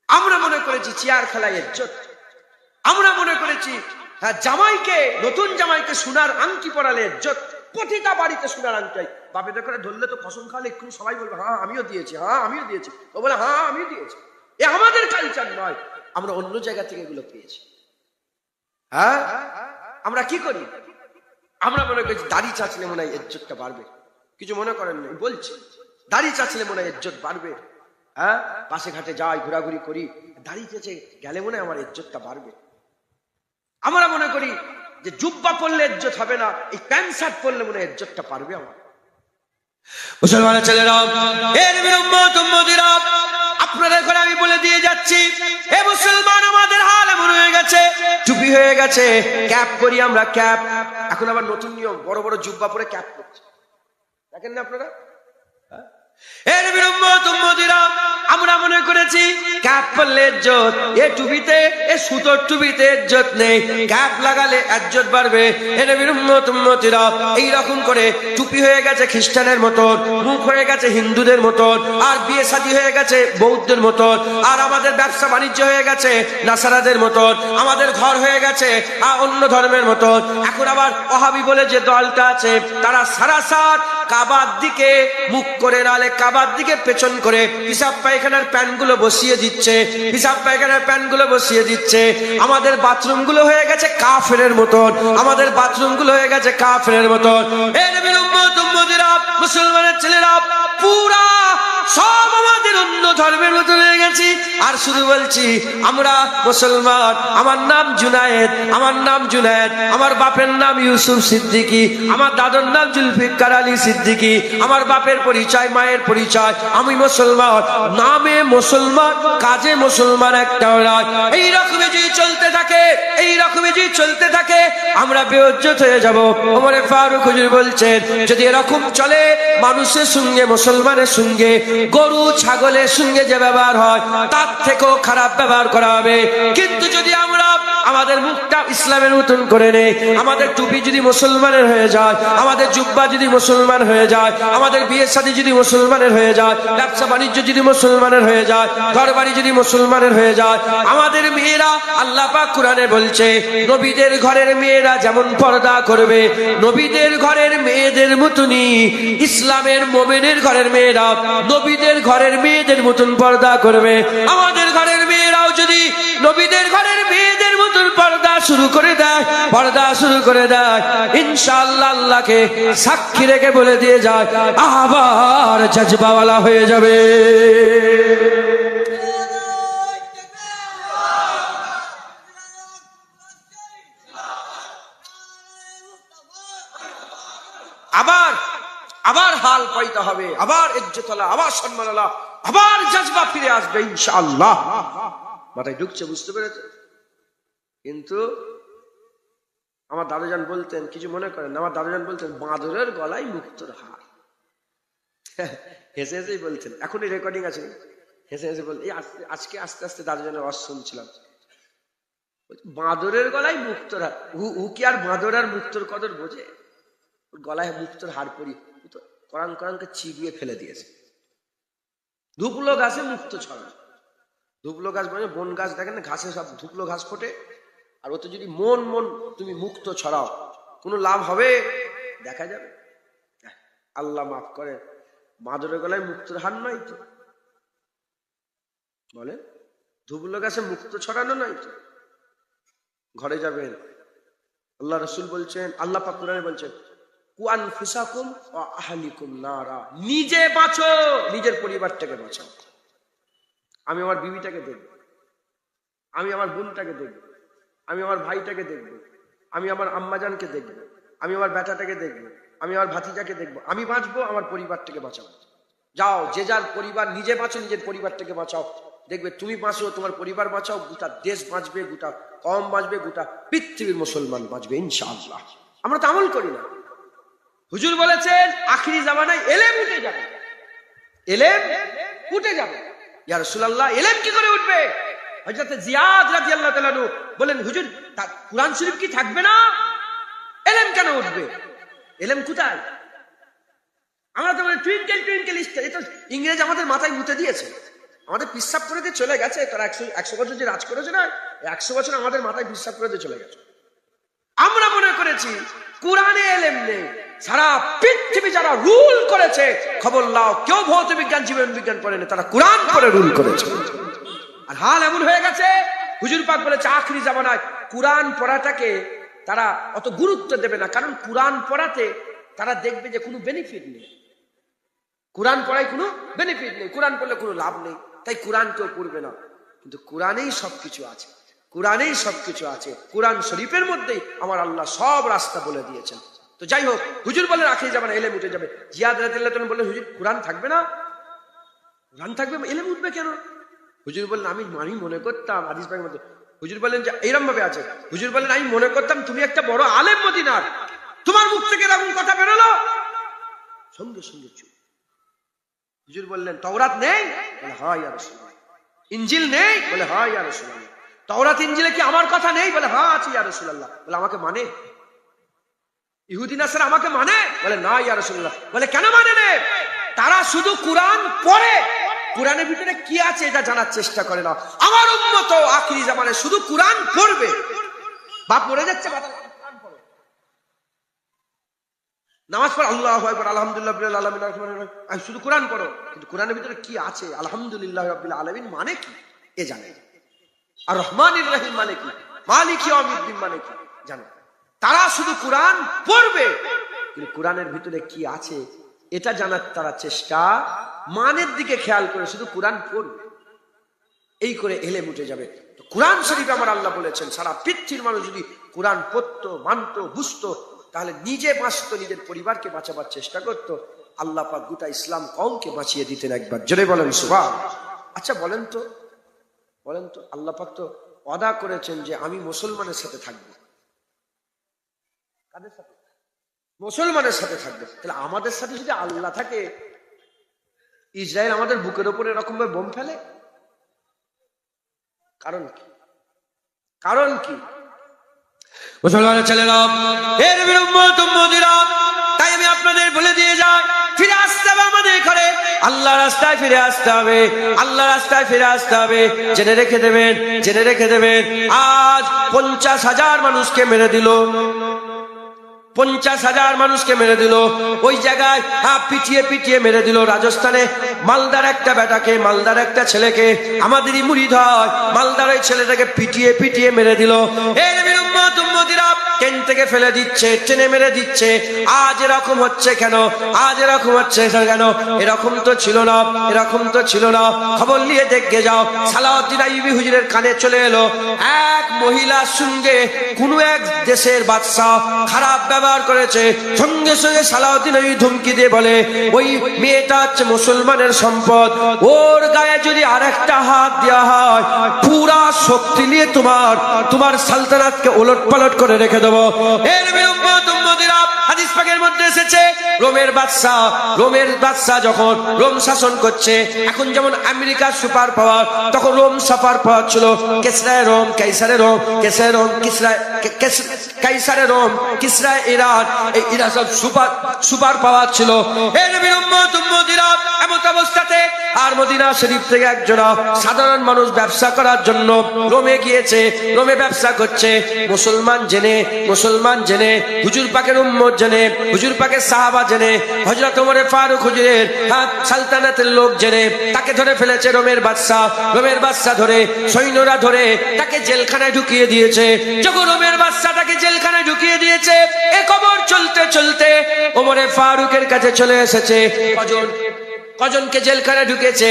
S1: আমরা মনে করেছি চেয়ার খেলায় ইজ্জত। আমরা মনে করেছি হ্যাঁ, জামাইকে, নতুন জামাইকে সোনার আংটি পরালে ইজ্জত। প্রতিটা বাড়িতে সোনার আংটি। বাপের করে ধরলে তো কসম খাওয়ালে একটু সবাই বলবে হ্যাঁ আমিও দিয়েছি, হ্যাঁ আমিও দিয়েছি। ও বলে হ্যাঁ আমিও দিয়েছি। এ আমাদের কালচার নয়, আমরা অন্য জায়গা থেকে এগুলো পেয়েছি। হ্যাঁ, আমরা কি করি? আমরা মনে করছি দাড়ি চাচলে মনে হয় ইজ্জতটা বাড়বে। কিছু মনে করেন না, বলছি দাড়ি চাচলে মনে হয় ইজ্জত বাড়বে। হ্যাঁ, পাশে ঘাটে যাই, ঘোরাঘুরি করি, দাড়ি চেঁচে গেলে মনে হয় আমার ইজ্জতটা বাড়বে। আমরা মনে করি যে জুব্বা পরলে ইজ্জত হবে না, এই প্যান্ট শার্ট পরলে মনে হয় ইজ্জতটা পারবে আমার। মুসলমানের ছেলেরা, আপনাদের ঘরে আমি বলে দিয়ে যাচ্ছি, এ মুসলমান, আমাদের হাল এমন হয়ে গেছে, টুপি হয়ে গেছে, ক্যাপ করি আমরা, ক্যাপ। এখন আবার নতুন নিয়ম, বড় বড় জুব্বা পরে ক্যাপ করছে, দেখেন না আপনারা? আমরা মনে করেছি ক্যাপ পরলে ইজ্জত, এ টুপিতে, এ সুতোর টুপিতে ইজ্জত নেই, ক্যাপ লাগালে ইজ্জত বাড়বে। এইরকম করে টুপি হয়ে গেছে খ্রিস্টানের মতন, মুখ হয়ে গেছে হিন্দুদের মতন, আর বিয়ে শাদী হয়ে গেছে বৌদ্ধদের মতন, আর আমাদের ব্যবসা বাণিজ্য হয়ে গেছে নাসারাদের মতন, আমাদের ঘর হয়ে গেছে অন্য ধর্মের মতন। এখন আবার ওহাবি বলে যে দলটা আছে, তারা সারাসার কাবার দিকে মুখ করে, নালে কাবার দিকে পেছন করে হিসাব পায়খানার প্যান্টগুলো বসিয়ে দিচ্ছে, হিসাব পায়খানার প্যান্টগুলো বসিয়ে দিচ্ছে। আমাদের বাথরুমগুলো হয়ে গেছে কাফেরের মতন, আমাদের বাথরুমগুলো হয়ে গেছে কাফেরের মতন। এ নবীর উম্মত উম্মতিরা, মুসলমানের ছেলেরা, পুরা সব আমাদের অন্য ধর্মের মতো হয়ে গেছি। আর শুধু বলছি আমরা মুসলমান, আমার নাম জুনায়েদ, আমার নাম জুনায়েদ, আমার বাপের নাম ইউসুফ সিদ্দিকী, আমার দাদার নাম জুলফিকার আলী সিদ্দিকী, আমার বাপের পরিচয়, মায়ের পরিচয়, আমি মুসলমান, নামে মুসলমান, কাজে মুসলমান একটা নয়। এইরকমই যদি চলতে থাকে, এইরকমই যদি চলতে থাকে, আমরা বেইজ্জত হয়ে যাব। ওমর ফারুক হুজুর বলছেন, যদি এরকম চলে, মানুষের সঙ্গে, মুসলমানের সঙ্গে, গরু ছাগলের সঙ্গে যে ব্যবহার হয়, তার থেকেও খারাপ ব্যবহার করা হবে। কিন্তু যদি আমরা আমাদের মুখটা ইসলামের মতন করে নেই, আমাদের টুপি যদি মুসলমানের হয়ে যায়, আমাদের জুব্বা যদি মুসলমান হয়ে যায়, আমাদের বিয়ে শাদী যদি মুসলমানের হয়ে যায়, ব্যবসা বাণিজ্য যদি মুসলমানের হয়ে যায়, ঘর বাড়ি যদি মুসলমানের হয়ে যায়, আমাদের মেয়েরা, আল্লাহ পাক কোরআনে বলছে, নবীদের ঘরের মেয়েরা যেমন পর্দা করবে, নবীদের ঘরের মেয়েদের মতনই ইসলামের মুমিনের ঘরের মেয়েরা নবীদের ঘরের মেয়েদের মতন পর্দা করবে। আমাদের ঘরের মেয়েরাও যদি নবীদের ঘরের মেয়েদের মতন পর্দা শুরু করে দেয়, পর্দা শুরু করে দেয়, ইনশাআল্লাহ আল্লাহকে সাক্ষী রেখে বলে দিয়ে যায়, আবার জজবাওয়ালা হয়ে যাবে। আবার হাল পাইতে হবে, আবার ইজ্জত আলা, আবার সম্মান আলা, আবার জজবা ফিরে আসবে ইনশাআল্লাহ। মাথায় ঢুকছে, বুঝতে পেরেছে? কিন্তু আমার দাদুজান বলতেন, কিছু মনে করেন, আমার দাদুজান বলতেন, বাঁদরের গলায় মুক্তোর হার। হেসে হেসেই বলতেন, এখনই রেকর্ডিং আছে, হেসে হেসে বলতেন। আজকে আস্তে আস্তে দাদুজানের ওয়াজ শুনছিলাম, বাঁদরের গলায় মুক্তোর হার। ও কি আর বাঁদর আর মুক্তোর কদর বোঝে? গলায় মুক্তোর হার পরি, কোরআন কোরআনকে চিবিয়ে ফেলে দিয়েছে। ধুপলো গাছে মুক্তো ছড়া, ধুপলো গাছ মানে বন গাছ, দেখেন না, ঘাসে সব ধুপলো ঘাস ফোটে, আর ওতে যদি মন মন তুমি মুক্তো ছড়াও, কোনো লাভ হবে? দেখা যাবে। আল্লাহ মাফ করে, মাদুরের গলায় মুক্তোর হার নয় তো, বলে ধুবুলো গাছে মুক্তো ছড়ানো নয় তো। ঘরে যাবেন, আল্লাহ রসুল বলছেন, আল্লাহ পাক কোরআনে বলছেন, কু আনফুসাকুম ওয়া আহলিকুম নারা, নিজে বাঁচো, নিজের পরিবারটাকে বাঁচাও। আমি আমার বিবিটাকে দেখব, আমি আমার বোনটাকে দেখব, আমি আমার ভাইটাকে দেখব, আমি আমার আম্মাজানকে দেখব, আমি আমার বেটাটাকে দেখব, আমি আমার ভাতিজাকে দেখব। আমি বাঁচবো, আমার পরিবারটাকে বাঁচাবো। যাও, যে যার পরিবার, নিজে বাঁচো, নিজের পরিবারটাকে বাঁচাও। দেখবে তুমি বাঁচো, তোমার পরিবার বাঁচাও, গোটা দেশ বাঁচবে, গোটা কম বাঁচবে, গোটা পৃথিবীর মুসলমান বাঁচবে ইনশাআল্লাহ। আমরা তো আমল করি না। হুজুর বলেছেন আখিরি জামানায় এলেম উঠে যাবে, এলেম উঠে যাবে। ইয়া রাসূলুল্লাহ, এলেম কি করে উঠবে? হযরত জিয়াদ রাদিয়াল্লাহু তাআলা আনহু বলেন, হুজুর কুরআন শরীফ কি থাকবে না? এলেম কেন উঠবে? এলেম কোথায়? আমরা তো মানে টুইঙ্কেল টুইঙ্কেল স্টার, এটা ইংরেজ আমাদের মাথায় মুতে দিয়েছে, আমাদের পিসাব করে দিয়ে চলে গেছে। তারা 100 বছর যে রাজ করেছে না, 100 বছর আমাদের মাথায় পিসাব করে দিয়ে চলে গেছে। আমরা মনে করেছি কোরআনে এলেম নেই। সারা পৃথিবী যারা রুল করেছে, খবর লাও, কেউ ভৌত বিজ্ঞান জীবন বিজ্ঞান পড়েনি, তারা কোরআন পড়ে রুল করেছে। আর হাল এমন হয়ে গেছে, হুজুর পাক বলেছে আখিরি জামানায় কোরআন পড়াটাকে তারা অত গুরুত্ব দেবে না, কারণ কোরআন পড়াতে তারা দেখবে যে কোনো বেনিফিট নেই। কোরআন পড়ায় কোনো বেনিফিট নেই, কোরআন পড়লে কোনো লাভ নেই, তাই কোরআন কেউ পড়বে না। কিন্তু কোরআনেই সবকিছু আছে, কোরআনেই সবকিছু আছে। কোরআন শরীফের মধ্যেই আমার আল্লাহ সব রাস্তা বলে দিয়েছেন। তো যাই হোক, হুজুর বলেন আখিরি জামানায় এলেম উঠে যাবে। জিয়াদ রাদিয়াল্লাহু তাআলা বললেন, হুজুর কোরআন থাকবে না? কোরআন থাকবে, এলেম উঠবে কেন? হুজুর বললেন, আমি মনে করতাম, হাদিস পাকের মধ্যে হুজুর বললেন যে এইরকম ভাবে আছে, হুজুর বললেন আমি মনে করতাম তুমি একটা বড় আলেম মদিনার, তোমার মুখ থেকে এরকম কথা বেরোলো, সঙ্গে সঙ্গে চুপ। হুজুর বললেন তাওরাত নেই? বলে হ্যাঁ ইয়া রাসূলুল্লাহ। ইনজিল নেই? বলে হ্যাঁ ইয়া রাসূলুল্লাহ। তাওরাত ইনজিলে কি আমার কথা নেই? বলে হ্যাঁ আছে ইয়া রাসূলুল্লাহ। বলে আমাকে মানে? ইহুদি নাসারা আমাকে মানে? বলে না ইয়া রাসূলুল্লাহ। বলে কেন মানে না? তারা শুধু কোরআন পড়ে, কোরআনের ভিতরে কি আছে এটা জানার চেষ্টা করে না। আমার উম্মত আখিরি জামানায় শুধু কোরআন পড়বে। বাপ মরে যাচ্ছে, বাবা কোরআন পড়ে, নামাজ পড়ে, আল্লাহু আকবার, আলহামদুলিল্লাহ রাব্বিল আলামিন, আমি শুধু কোরআন পড়ো, কিন্তু কোরআনের ভিতরে কি আছে, আলহামদুলিল্লাহ রাব্বিল আলামিন মানে কি এ জানে, আর রহমানির রহিম মানে কি, মালিক ইয়াউমিদ্দিন মানে কি জানে। তারা শুধু কোরআন পড়বে, কিন্তু কোরআনের ভিতরে কি আছে এটা জানার তারা চেষ্টা, মানের দিকে খেয়াল করে শুধু কোরআন পড়বে, এই করে এলেম উঠে যাবে। কোরআন শরীফ আমার আল্লাহ বলেছেন সারা পৃথিবীর মানুষ যদি কোরআন পড়তো, মানতো, বুঝতো, তাহলে নিজে বাঁচতো, নিজের পরিবারকে বাঁচাবার চেষ্টা করতো, আল্লাহ পাক গোটা ইসলাম কওমকে বাঁচিয়ে দিতেন একবার। জোরে বলেন সুবহান। আচ্ছা বলেন তো আল্লাহ পাক তো ওয়াদা করেছেন যে আমি মুসলমানের সাথে থাকবো। কাদের সাথে? মুসলমানের সাথে থাকবে। তাহলে আমাদের সাথে যদি আল্লাহ থাকে, ইসরায়েল আমাদের বুকের উপরে এরকম ভাবে বোম ফেলে, কারণ কি? কারণ কি? মুসলমানের ছেলেরা, হে নবীর উম্মত উম্মতিরা, তাই আমি আপনাদের বলে দিয়ে যাই, ফিরে আসতে হবে আমাদের ঘরে, আল্লাহ রাস্তায় ফিরে আসতে হবে, আল্লাহ রাস্তায় ফিরে আসতে হবে। জেনে রেখে দেবেন, জেনে রেখে দেবেন, আজ 50,000 মানুষকে মেরে দিল, 50,000 মানুষকে মেরে দিল। ওই জায়গায় পিটিয়ে পিটিয়ে মেরে দিল। রাজস্থানে মালদার একটা বেটাকে, মালদার একটা ছেলেকে, আমাদেরই মুরিদ হয়, মালদার ওই ছেলেটাকে পিটিয়ে পিটিয়ে মেরে দিল। এই নবীর উম্মত উম্মতিরা ট্রেন থেকে ফেলে দিচ্ছে, ট্রেনে মেরে দিচ্ছে। আজ এরকম হচ্ছে কেন? আজ এরকম হচ্ছে কেন? এরকম তো ছিল না, এরকম তো ছিল না। খবর নিয়ে দেখে যাও, সালাউদ্দিন আইয়ুবী হুজুরের কানে চলে এলো, এক মহিলার সঙ্গে কোন এক দেশের বাদশা খারাপ ব্যবহার করেছে। সঙ্গে সঙ্গে সালাউদ্দিন আইয়ুবী ধমকি দিয়ে বলে, ওই মেয়েটা হচ্ছে মুসলমানের সম্পদ, ওর গায়ে যদি আরেকটা হাত দেওয়া হয়, পুরা শক্তি নিয়ে তোমার সালতানাতকে ওলট পালট করে রেখে দেবো। এর হাদিস পাকের মধ্যে এসেছে, রোমের বাদশা যখন রোম শাসন করছে, এখন যেমন আমেরিকার সুপার পাওয়ার, তখন রোম সুপার পাওয়ার ছিল। কেসরায় রোম, কাইসারে রোম, কেসরায় রোম, কাইসারে রোম, কিসরায় ইরান, এই ইরান সব সুপার পাওয়ার ছিল। এই নবীর উম্মত উম্মতিরা, এমন অবস্থাতে আর মদিনা শরীফ থেকে একজনা সাধারণ মানুষ ব্যবসা করার জন্য রোমে গিয়েছে, রোমে ব্যবসা করছে। মুসলমান জেনে হুজুর পাকের উম্মত জেনে, হুজুর পাকের সাহাবা জেনে, হযরত ওমর ফারুক হুজুরের সালতানাতের লোক জেনে তাকে ধরে ফেলেছে রোমের বাদশা ধরে, সৈন্যরা ধরে তাকে জেলখানায় ঢুকিয়ে দিয়েছে। যখন রোমের বাদশা তাকে জেলখানায় ঢুকিয়ে দিয়েছে, এ খবর চলতে চলতে ওমর ফারুকের কাছে চলে এসেছে। কজনকে জেলখানায় ঢুকিয়েছে?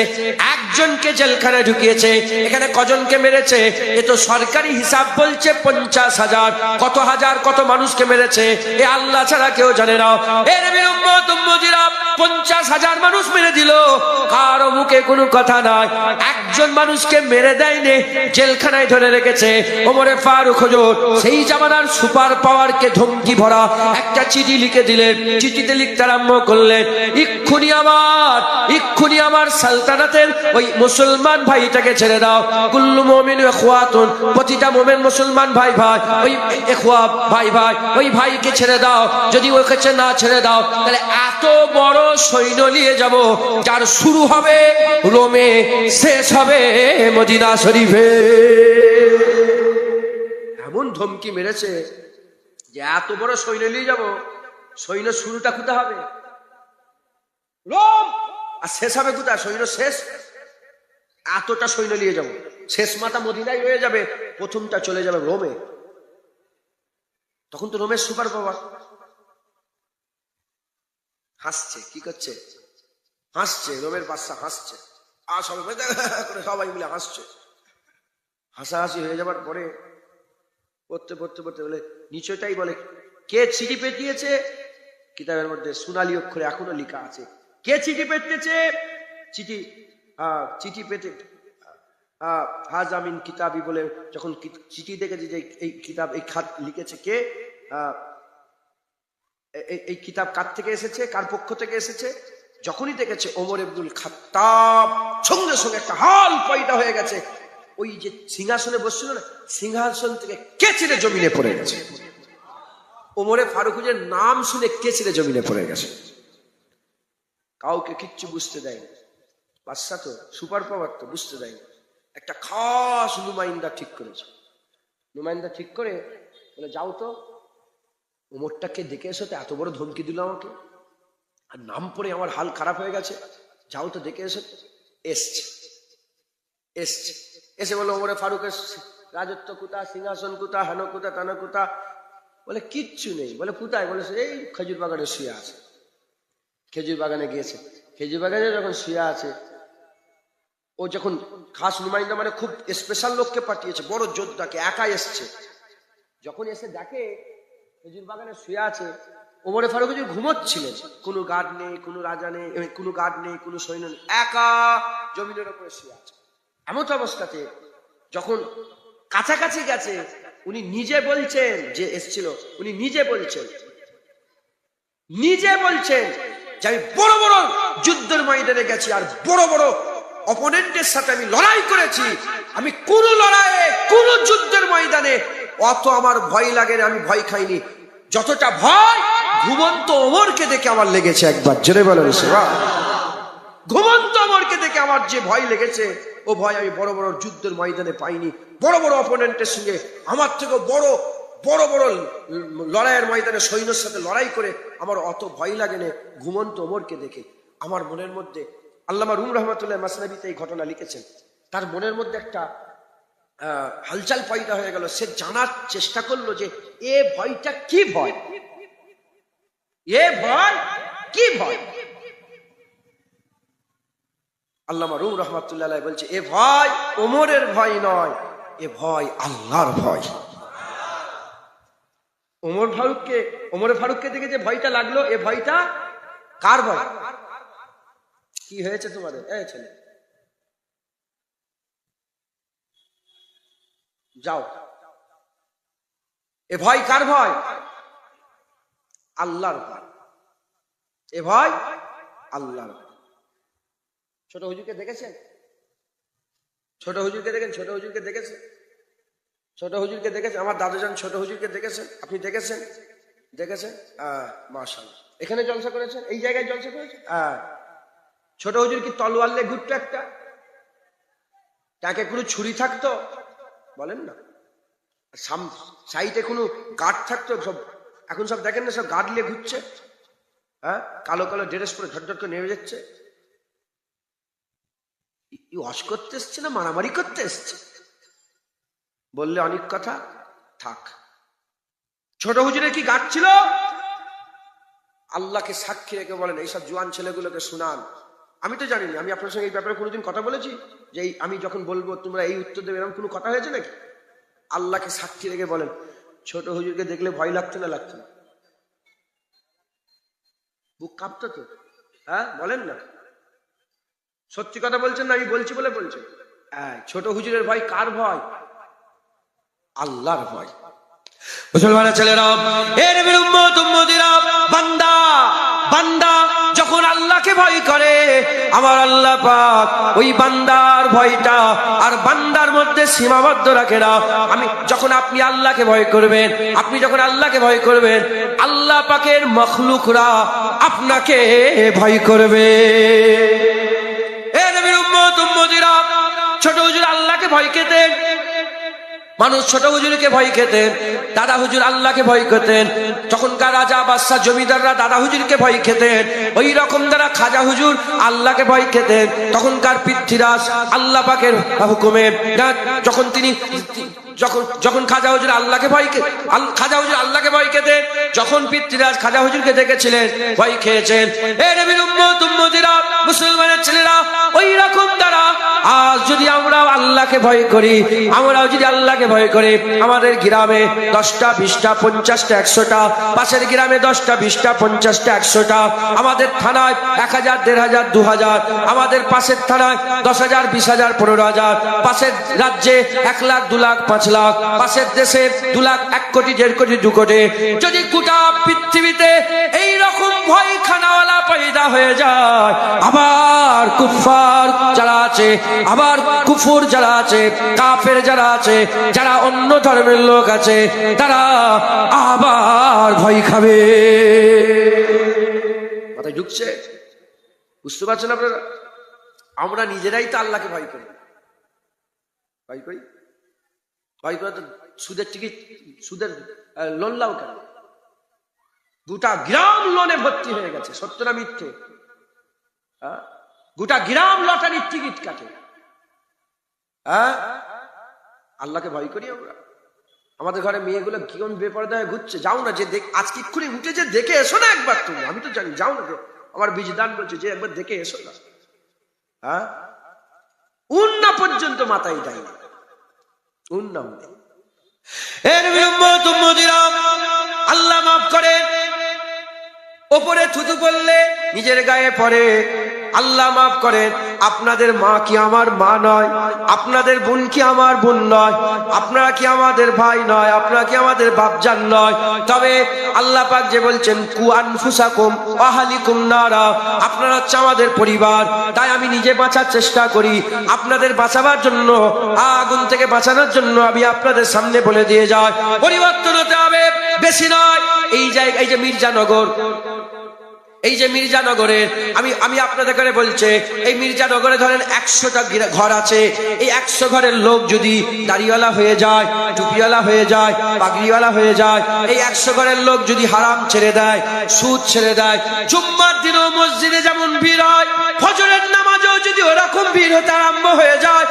S1: একজনকে জেলখানায় ঢুকিয়েছে। এখানে কজনকে মেরেছে? এ তো সরকারি হিসাব বলছে 50,000। কত হাজার কত মানুষকে মেরেছে এ আল্লাহ ছাড়া কেউ জানে না। এ নবীর উম্মত উম্মতিরা 50,000 মানুষ মেরে দিল, কারো মুখে কোনো কথা নাই। একজন মানুষকে মেরে দেয়নি, জেলখানায় ধরে রেখেছে। ওমরে ফারুক হুজুর সেই জামানার সুপার পাওয়ারকে ধমকি ভরা একটা চিঠি লিখে দিলেন। চিঠিতে লিখতে আরম্ভ করলেন, ইক্ষুনি আমার সালতানাতের ওই মুসলমান ভাইটাকে ছেড়ে দাও। কুল্লু মুমিনু ইখওয়াতুন, প্রতিটা মুমিন মুসলমান ভাই ওই ইখওয়া ভাই ওই ভাইকে ছেড়ে দাও। যদি ওকে না ছেড়ে দাও তাহলে এত বড় সৈন্য নিয়ে যাব যার শুরু হবে রোমে, শেষ হবে মদিনা শরীফে। এমন ধমকি মেরেছে যে এত বড় সৈন্য নিয়ে যাব, সৈন্য শুরুটা কোথা হবে? রোম। আর শেষ হবে কোথায়? সৈন্য শেষ এতটা সৈন্য নিয়ে যাব, শেষ মাথা মদিনায় রয়ে যাবে, প্রথমটা চলে যাবে রোমে। তখন তো রোমের সুপার পাওয়ার হাসছে। কি করছে? হাসছে। রোমের বাদশা হাসছে, আর সবাই মিলে হাসছে। হাসাহাসি হয়ে যাবার পরে পড়তে বলে নিচয়টাই বলে, কে চিঠি পেটিয়েছে? কিতাবের মধ্যে সোনালী অক্ষরে এখনো লেখা আছে কে চিঠি পেটেছে। চিঠি পেটে হাজামিন কিতাবি বলে যখন চিঠি দেখেছে যে এই কিতাব, এই খাত লিখেছে কে, এই কিতাব কার থেকে এসেছে, কার পক্ষ থেকে এসেছে, যখনই দেখেছে ওমর ইবনুল খাত্তাব, সঙ্গে সঙ্গে একটা হাল পয়দা হয়ে গেছে। ওই যে সিংহাসনে বসছিল না, সিংহাসন থেকে কে ছিঁড়ে জমিনে পড়ে গেছে। ওমরে ফারুক হুজুরের নাম শুনে কে ছিঁড়ে জমিনে পড়ে গেছে। কাউকে কিচ্ছু বুঝতে দেয়নি। বাদশা তো সুপার পাওয়ার, তো বুঝতে দেয়নি। একটা খাস নুমাইন্দা ঠিক করেছে। নুমাইন্দা ঠিক করে বলে, যাও তো ওমরটাকে দেখে এসো তো, এত বড় ধমকি দিল আমাকে, আর নাম পড়ে আমার হাল খারাপ হয়ে গেছে, যাও তো দেখে এসো। এসে বলে, ওমরে ফারুকের রাজত্ব কোথা, সিংহাসন কোথা, হেন কোথা, তেন কোথা? বলে কিচ্ছু নেই। বলে কোথায়? বলে এই খেজুর বাগানে শুয়ে আছে। খেজুর বাগানে গিয়েছে। খেজুর বাগানে যখন শুয়ে আছে, ও যখন খাস নুমাইন্দা মানে খুব স্পেশাল লোককে পাঠিয়েছে, বড় যোদ্ধাকে, একা এসছে। যখন এসে দেখে খেজুর বাগানে শুয়ে আছে, ওমরে ফারুক হুজুর ঘুমোচ্ছিলেন। কোনো গার্ড নেই, কোনো রাজা নেই, কোনো গার্ড নেই, কোনো সৈন্য নেই, একা জমিনের উপরে শুয়ে আছে। এমন অবস্থাতে যখন কাছাকাছি গেছে, উনি নিজে বলছেন, যে এসছিল উনি নিজে বলছেন যে আমি বড় বড় যুদ্ধের ময়দানে গেছি, আর বড় বড় অপোনেন্টের সাথে আমি লড়াই করেছি। আমি কোন লড়াইয়ে, কোন যুদ্ধের ময়দানে অত আমার ভয় লাগে না, আমি ভয় খাইনি। যতটা ভয় ঘুমন্ত ওমরকে দেখে আমার লেগেছে। একবার জোরে বলেন সেবা। ঘুমন্ত ওমরকে দেখে আমার যে ভয় লেগেছে, ও ভয় আমি বড় বড় যুদ্ধের ময়দানে পাইনি। বড় বড় অপোনেন্টের সঙ্গে আমার থেকে বড় বড় লড়াইয়ের ময়দানে সৈন্যের সাথে লড়াই করে আমার অত ভয় লাগে না ঘুমন্ত ওমরকে দেখে। আমার মনের মধ্যে, আল্লামা রুম রহমাতুল্লাহ মাসনাবিতে এই ঘটনা লিখেছেন, তার মনের মধ্যে একটা হালচাল পয়দা হয়ে গেল। সে জানার চেষ্টা করলো যে এ ভয়টা কি ভয়, এ ভয় কি ভয়। আল্লামা রুম রহমাতুল্লাহ বলছে, এ ভয় ওমরের ভয় নয়, এ ভয় আল্লাহর ভয়। ওমরে ফারুককে দেখে যে ভয়টা লাগলো, এ ভয়টা কার ভয়? কি হয়েছে তোমাদের? এই ছেলে যাও। এ ভয় কার ভয়? আল্লাহর ভয়। এ ভয় আল্লাহর ভয়। ছোট হুজুরকে দেখেছেন? ছোট হুজুরকে দেখেছেন? ছোট হুজুরকে দেখেছেন? আমার দাদুজান ছোট হুজুরকে দেখেছেন? আপনি দেখেছেন? মাশাআল্লাহ। এখানে জলসা করেছেন? এই জায়গায় জলসা করেছেন? ছোট হুজুর কি তলোয়ার নিয়ে ঘুরতো একটা? তাকে কোনো ছুরি থাকতো? বলেন না। সাইডে কোনো গার্ড থাকতো? সব এখন সব দেখেন না, সব গার্ড নিয়ে ঘুরছে। হ্যাঁ, কালো কালো ড্রেস পরে ঝটঝট করে নেমে যাচ্ছে। ওয়াশ করতে এসছে না মারামারি করতে এসছে? বললে অনেক কথা, থাক। ছোট হুজুরের কি গার্ড ছিল? আল্লাহকে সাক্ষী রেখে বলেন, এইসব জোয়ান ছেলেগুলোকে শুনান। আমি তো জানি না, আমি আপনার সঙ্গে এই ব্যাপারে কোনোদিন কথা বলেছি যে আমি যখন বলবো তোমরা এই উত্তর দেবে, এরকম কোনো কথা হয়েছে নাকি? আল্লাহকে সাক্ষী রেখে বলেন, ছোট হুজুরকে দেখলে ভয় লাগতো না লাগতো না? বুক কাঁপতো তো? হ্যাঁ, বলেন না। সত্যি কথা বলছেন না? আমি বলছি বলে বলছেন। ছোট হুজুরের ভয় কার ভয়? আল্লাহর ভয়। মুসলমানের ছেলেরা, এর বান্দা বান্দা যখন আল্লাহকে ভয় করে, আমার আল্লাহ পাক ওই বান্দার ভয়টা আর বান্দার মধ্যে সীমাবদ্ধ রাখে না। যখন আপনি আল্লাহকে ভয় করবেন, আপনি যখন আল্লাহকে ভয় করবেন, আল্লাহ পাকের মখলুকরা আপনাকে ভয় করবে। এ নবীর উম্মত উম্মতিরা, ছোট হুজুর আল্লাহকে ভয় খেতেন। মানুষ ছোট হুজুরকে ভয় খেতেন, দাদা হুজুর আল্লাহকে ভয় খেতেন। তখনকার রাজা বাদশা জমিদাররা দাদা হুজুরকে ভয় খেতেন, ওই রকম যারা খাজা হুজুর আল্লাহকে ভয় খেতেন। তখনকার পৃথ্বীরাজ আল্লাহ পাকের হুকুমে যখন তিনি যখন খাজা হুজুর আল্লাহকে খাজা হুজুর আল্লাহকে ভয় খেতেন, যখন পৃথ্বীরাজ খাজা হুজুরকে দেখেছিলেন ভয় খেয়েছেন। এ নবীর উম্মত উম্মতিরা, মুসলমানের ছেলেরা, ওই রকম দ্বারা আজ যদি আমরা আল্লাহকে ভয় করি, আমরাও যদি আল্লাহকে ভয় করি, আমাদের গ্রামে 10টা 20টা 50টা 100টা, পাশের গ্রামে 10টা 20টা 50টা 100টা, আমাদের থানায় 1000 1500 2000, আমাদের পাশের থানায় 10,000 20,000 15,000, পাশের রাজ্যে 1 লাখ 2 লাখ 5 লাখ, পাশের দেশে 2 লাখ 1 কোটি 1.5 কোটি 2 কোটি। যদি গোটা পৃথিবীতে এইরকম ভয় খানাওয়ালা পয়দা হয়ে যায়, আবার কুফার যারা আছে, আবার কুফুর যারা আছে, কাফের যারা আছে, যারা অন্য ধর্মের লোক আছে, তারা আবার ভয় খাবে। মাথায় ঢুকছে? বুঝতে পারছেন আপনারা? আমরা নিজেরাই তো আল্লাহকে ভয় করি। ভয় করি তো সুদের টিকিট, সুদের লোন লাও কেন? গোটা গ্রাম লোনে ভর্তি হয়ে গেছে। সত্য না মিথ্যে? গোটা গ্রাম লটারির টিকিট কাটে। আল্লাহকে ভয় করি আমরা? আমাদের ঘরে মেয়েগুলো কেমন বেপরদা হয়ে ঘুরছে। যাও না, যে আজকে এক্ষুনি উঠে যে দেখে এসো না একবার তুমি। আমি তো জানি, যাও না, আমার বিজদান বলছে যে একবার দেখে এসো না। উন্না পর্যন্ত মাথায় দেয় না। আল্লাহ মাফ করে, ওপরে থুতু পড়লে নিজের গায়ে পড়ে। আল্লাহ মাফ করেন, আপনাদের মা কি আমার মা নয়? আপনাদের বোন কি আমার বোন নয়? আপনারা কি আমাদের ভাই নয়? আপনারা কি আমাদের বাপজান নয়? তবে আল্লাহ পাক যে বলছেন কু আনফুসাকুম ওয়া আহলিকুম নারা, আপনারা হচ্ছে আমাদের পরিবার। তাই আমি নিজে বাঁচার চেষ্টা করি, আপনাদের বাঁচাবার জন্য, আগুন থেকে বাঁচানোর জন্য আমি আপনাদের সামনে বলে দিয়ে যাই, পরিবর্তন হতে হবে, বেশি নয়। এই জায়গায়, এই যে মির্জানগর, এই যে মির্জানগরের আমি আপনাদের করে বলছে, এই মির্জানগরে ধরেন 100টা ঘর আছে। এই 100 ঘরের লোক যদি দাড়িওয়ালা হয়ে যায়, টুপিওয়ালা হয়ে যায়, পাগড়িওয়ালা হয়ে যায়, এই 100 ঘরের লোক যদি হারাম ছেড়ে দেয়, সুদ ছেড়ে দেয়, জুম্মার দিনও মসজিদে যেমন ভিড় হয়, ফজরের নামাজেও যদি ওরকম ভিড় হতে আরম্ভ হয়ে যায়,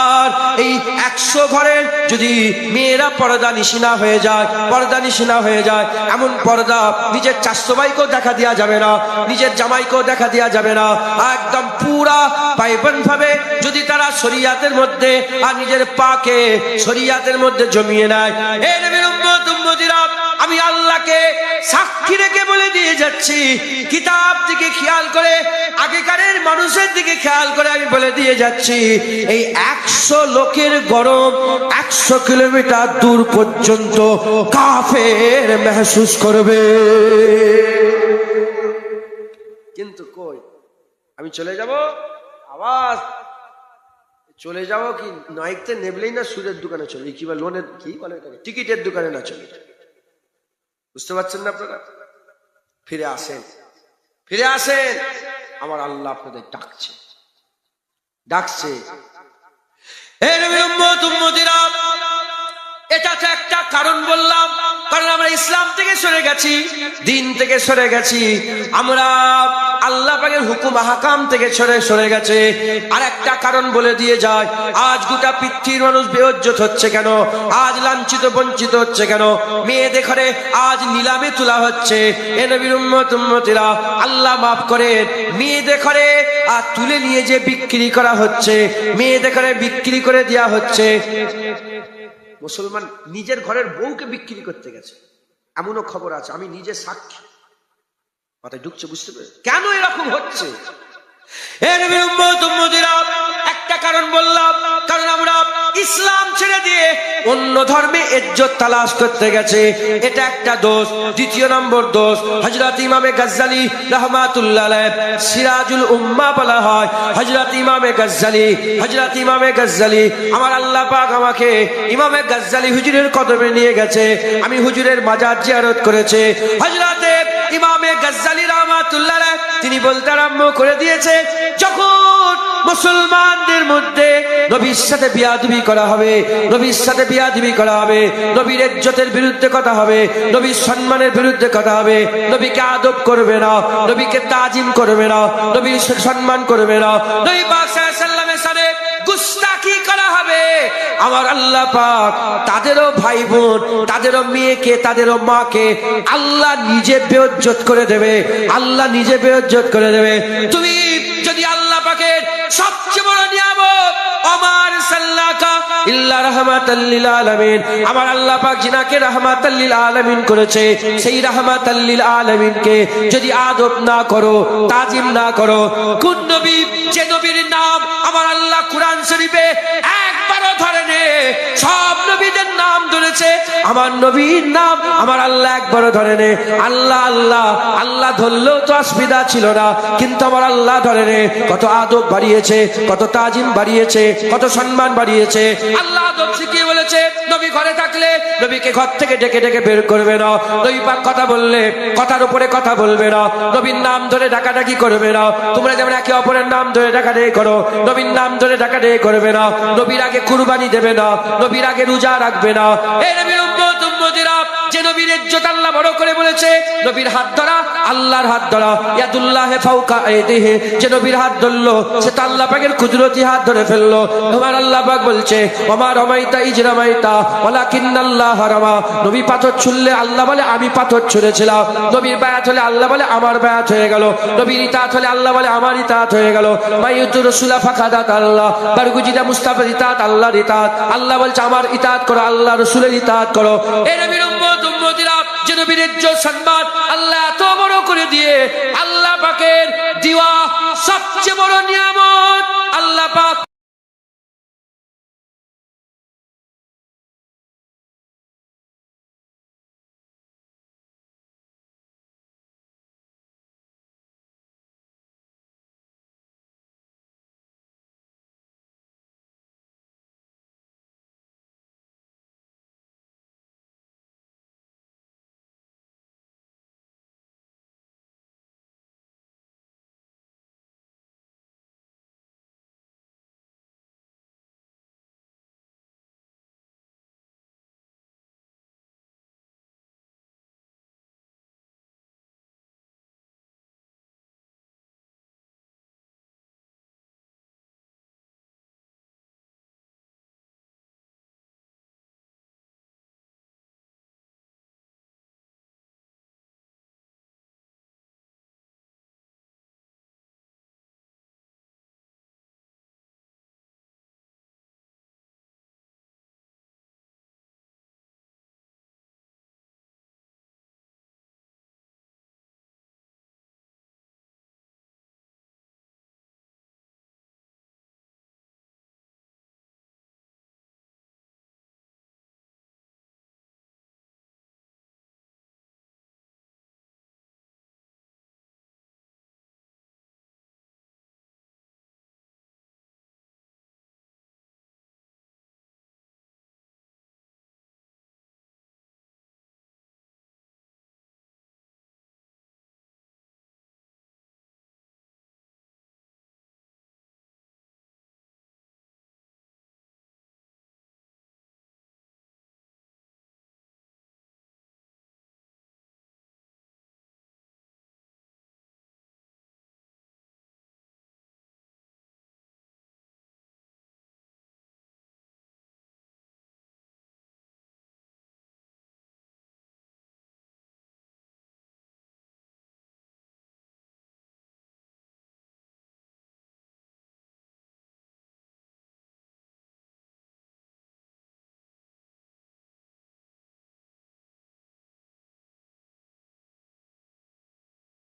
S1: আর এই 100 ঘরের যদি মেয়েরা পর্দা নিশিনা হয়ে যায়, এমন পর্দা নিজের চাচাতো ভাইকেও দেখা দেওয়া যাবে না, নিজের জামাইকেও দেখা দেওয়া যাবে না, একদম পুরা পাইবন ভাবে যদি তারা শরিয়াতের মধ্যে আর নিজের পাকে শরিয়াতের মধ্যে জমিয়ে নেয়। এই নবীর উম্মত উম্মতিরা, আমি আল্লাহকে সাক্ষী রেখে বলে দিয়ে যাচ্ছি, কিতাব থেকে খেয়াল করে, আগেকারের মানুষের দিকে খেয়াল করে আমি বলে দিয়ে যাচ্ছি, এই 100 লোকের গরম 100 কিলোমিটার দূর পর্যন্ত কাফের মেহসুস করবে। কিন্তু কই, আমি চলে যাব, আওয়াজ চলে যাব কি নাইকতে নেবলেই না সুদের দোকানে চলে, কি বা লোনের কি বলে এটাকে, টিকিটের দোকানে না চলে। বুঝতে পারছেন না আপনারা? ফিরে আসেন, ফিরে আসেন। আমার আল্লাহ আপনাদের ডাকছে ডাকছে। হে নবীর উম্মত উম্মতিরা, এটা তো একটা কারণ বললাম, কারণ আমরা ইসলাম থেকে সরে গেছি, দিন থেকে সরে গেছি, আমরা আল্লাহ পাকের হুকুম আহকাম থেকে সরে গেছে। আর একটা কারণ বলে দিয়ে যায়, আজ গোটা পৃথিবীর মানুষ বেইজ্জত হচ্ছে কেন, আজ লাঞ্ছিত বঞ্চিত হচ্ছে কেন, মেয়েদের ঘরে আজ নিলামে তোলা হচ্ছে। এ নবীর উম্মত উম্মতিরা, আল্লাহ মাফ করে, মেয়েদের ঘরে আর তুলে নিয়ে যে বিক্রি করা হচ্ছে, মেয়েদের ঘরে বিক্রি করে দেওয়া হচ্ছে। মুসলমান নিজের ঘরের বউকে বিক্রি করতে গেছে, এমনও খবর আছে, আমি নিজে সাক্ষী। মাথায় ঢুকছে, বুঝতে পেরে কেন এরকম হচ্ছে? একটা কারণ বললাম, কারণ আমরা ইসলাম ছেড়ে দিয়ে অন্য ধর্মে ইজ্জত তালাশ করতে গেছে, এটা একটা দোষ। দ্বিতীয় নম্বর দোষ, হযরত ইমামে গজ্জালী রাহমাতুল্লাহ আলাইহি, সিরাজুল উম্মাহ বলা হয় হযরত ইমামে গজ্জালী। হযরত ইমামে গজ্জালী, আমার আল্লাহ পাক আমাকে ইমামে গজ্জালী হুজুরের কদমে নিয়ে গেছে, আমি হুজুরের মাজার জিয়ারত করেছে। হযরতে ইমামে গজ্জালী রাহমাতুল্লাহ আলাইহি তিনি বলতে আরম্ভ করে দিয়েছে, যখন মুসলমানদের মধ্যে নবীর সাথে বিয়াদবি করা হবে, নবীর সাথে বিয়াদবি করা হবে, নবীর ইজ্জতের বিরুদ্ধে কথা হবে, নবীর সম্মানের বিরুদ্ধে কথা হবে, নবীকে আদব করবে না, নবীকে তাজিম করবে না, নবীর সম্মান করবে না, নবী পাক সাল্লাল্লাহু আলাইহি ওয়াসাল্লামের সাথে গুস্তাখি করা হবে, আমার আল্লাহ পাক তাদেরও ভাই বোন, তাদেরও মেয়েকে, তাদেরও মাকে আল্লাহ নিজে বেইজ্জত করে দেবে, আল্লাহ নিজে বেইজ্জত করে দেবে। তুমি যদি আল্লাহ পাকের সবচেয়ে বড় নিয়ামত আমার সাল্লাকা ইল্লা রাহমাতাল লিল আলামিন, আমার আল্লাহ পাক জিনাকে রাহমাতাল লিল আলামিন করেছে, সেই রাহমাতাল লিল আলামিনকে যদি আদব না করো, তাজিম না করো, কোন নবী, যে নবীর নাম আমার আল্লাহ কুরআন শরীফে একবারও ধরেনি, সব নবীদের নাম ধরেছে, আমার নবীর নাম আমার আল্লাহ একবারও ধরেনি। আল্লাহ আল্লাহ আল্লাহ ধরলেও তো অসুবিধা ছিল না, কিন্তু আমার আল্লাহ ধরেনি। কত আদব বাড়িয়েছে, কত তাজিম বাড়িয়েছে, কত সম্মান বাড়িয়েছে। আল্লাহ আদব শিখিয়ে বলেছে, নবী ঘরে থাকলে নবীকে ঘর থেকে ডেকে ডেকে বের করবে না, নবী পাক কথা বললে কথার উপরে কথা বলবে না, নবীর নাম ধরে ডাকাডাকি করবে না। তোমরা যেমন একে অপরের নাম ধরে ডাকাডাকি করো, নবীর নাম ধরে ডাকাডাকি করবে না, নবীর আগে কুরবানি দেবে না, নবীর আগে রোজা রাখবে না। এই নবীর উম্মত উম্মতিরা, যে নবীর ইজ্জত আল্লাহ বড় করে বলেছে, নবীর হাত ধরা আল্লাহর হাত ধরা, ইয়াদুল্লাহি ফাওকা আইদিহি, যে নবীর হাত ধরলো সে তো আল্লাহ পাকের কুদরতি হাত ধরে ফেললো। তোমার আল্লাহ পাক বলছে, ওমা রমাইতা ইজ রমাইতা ওয়ালাকিন্নাল্লাহ রামা, নবী পাথর ছুঁড়লে আল্লাহ বলে আমি পাথর ছুঁড়েছিলাম, নবীর বায়াত হলে আল্লাহ বলে আমার বায়াত হয়ে গেল, নবীর ইতাআত হলে আল্লাহ বলে আমার ইতাআত হয়ে গেল। মাইয়ুতুর রাসূলা ফাকাদাত আল্লাহ, বারগুজিদা মুস্তাফার ইতাআত আল্লাহর ইতাআত, আল্লাহ বলছে আমার ইতাআত করো, আল্লাহ রাসূলের ইতাআত করো। এই নবীর উম্মত উম্মতিরা, যে নবীর ইজ্জত সম্মান আল্লাহ এত বড় করে দিয়ে, আল্লাহ পাকের দেওয়া সবচেয়ে বড় নিয়ামত আল্লাহ পাক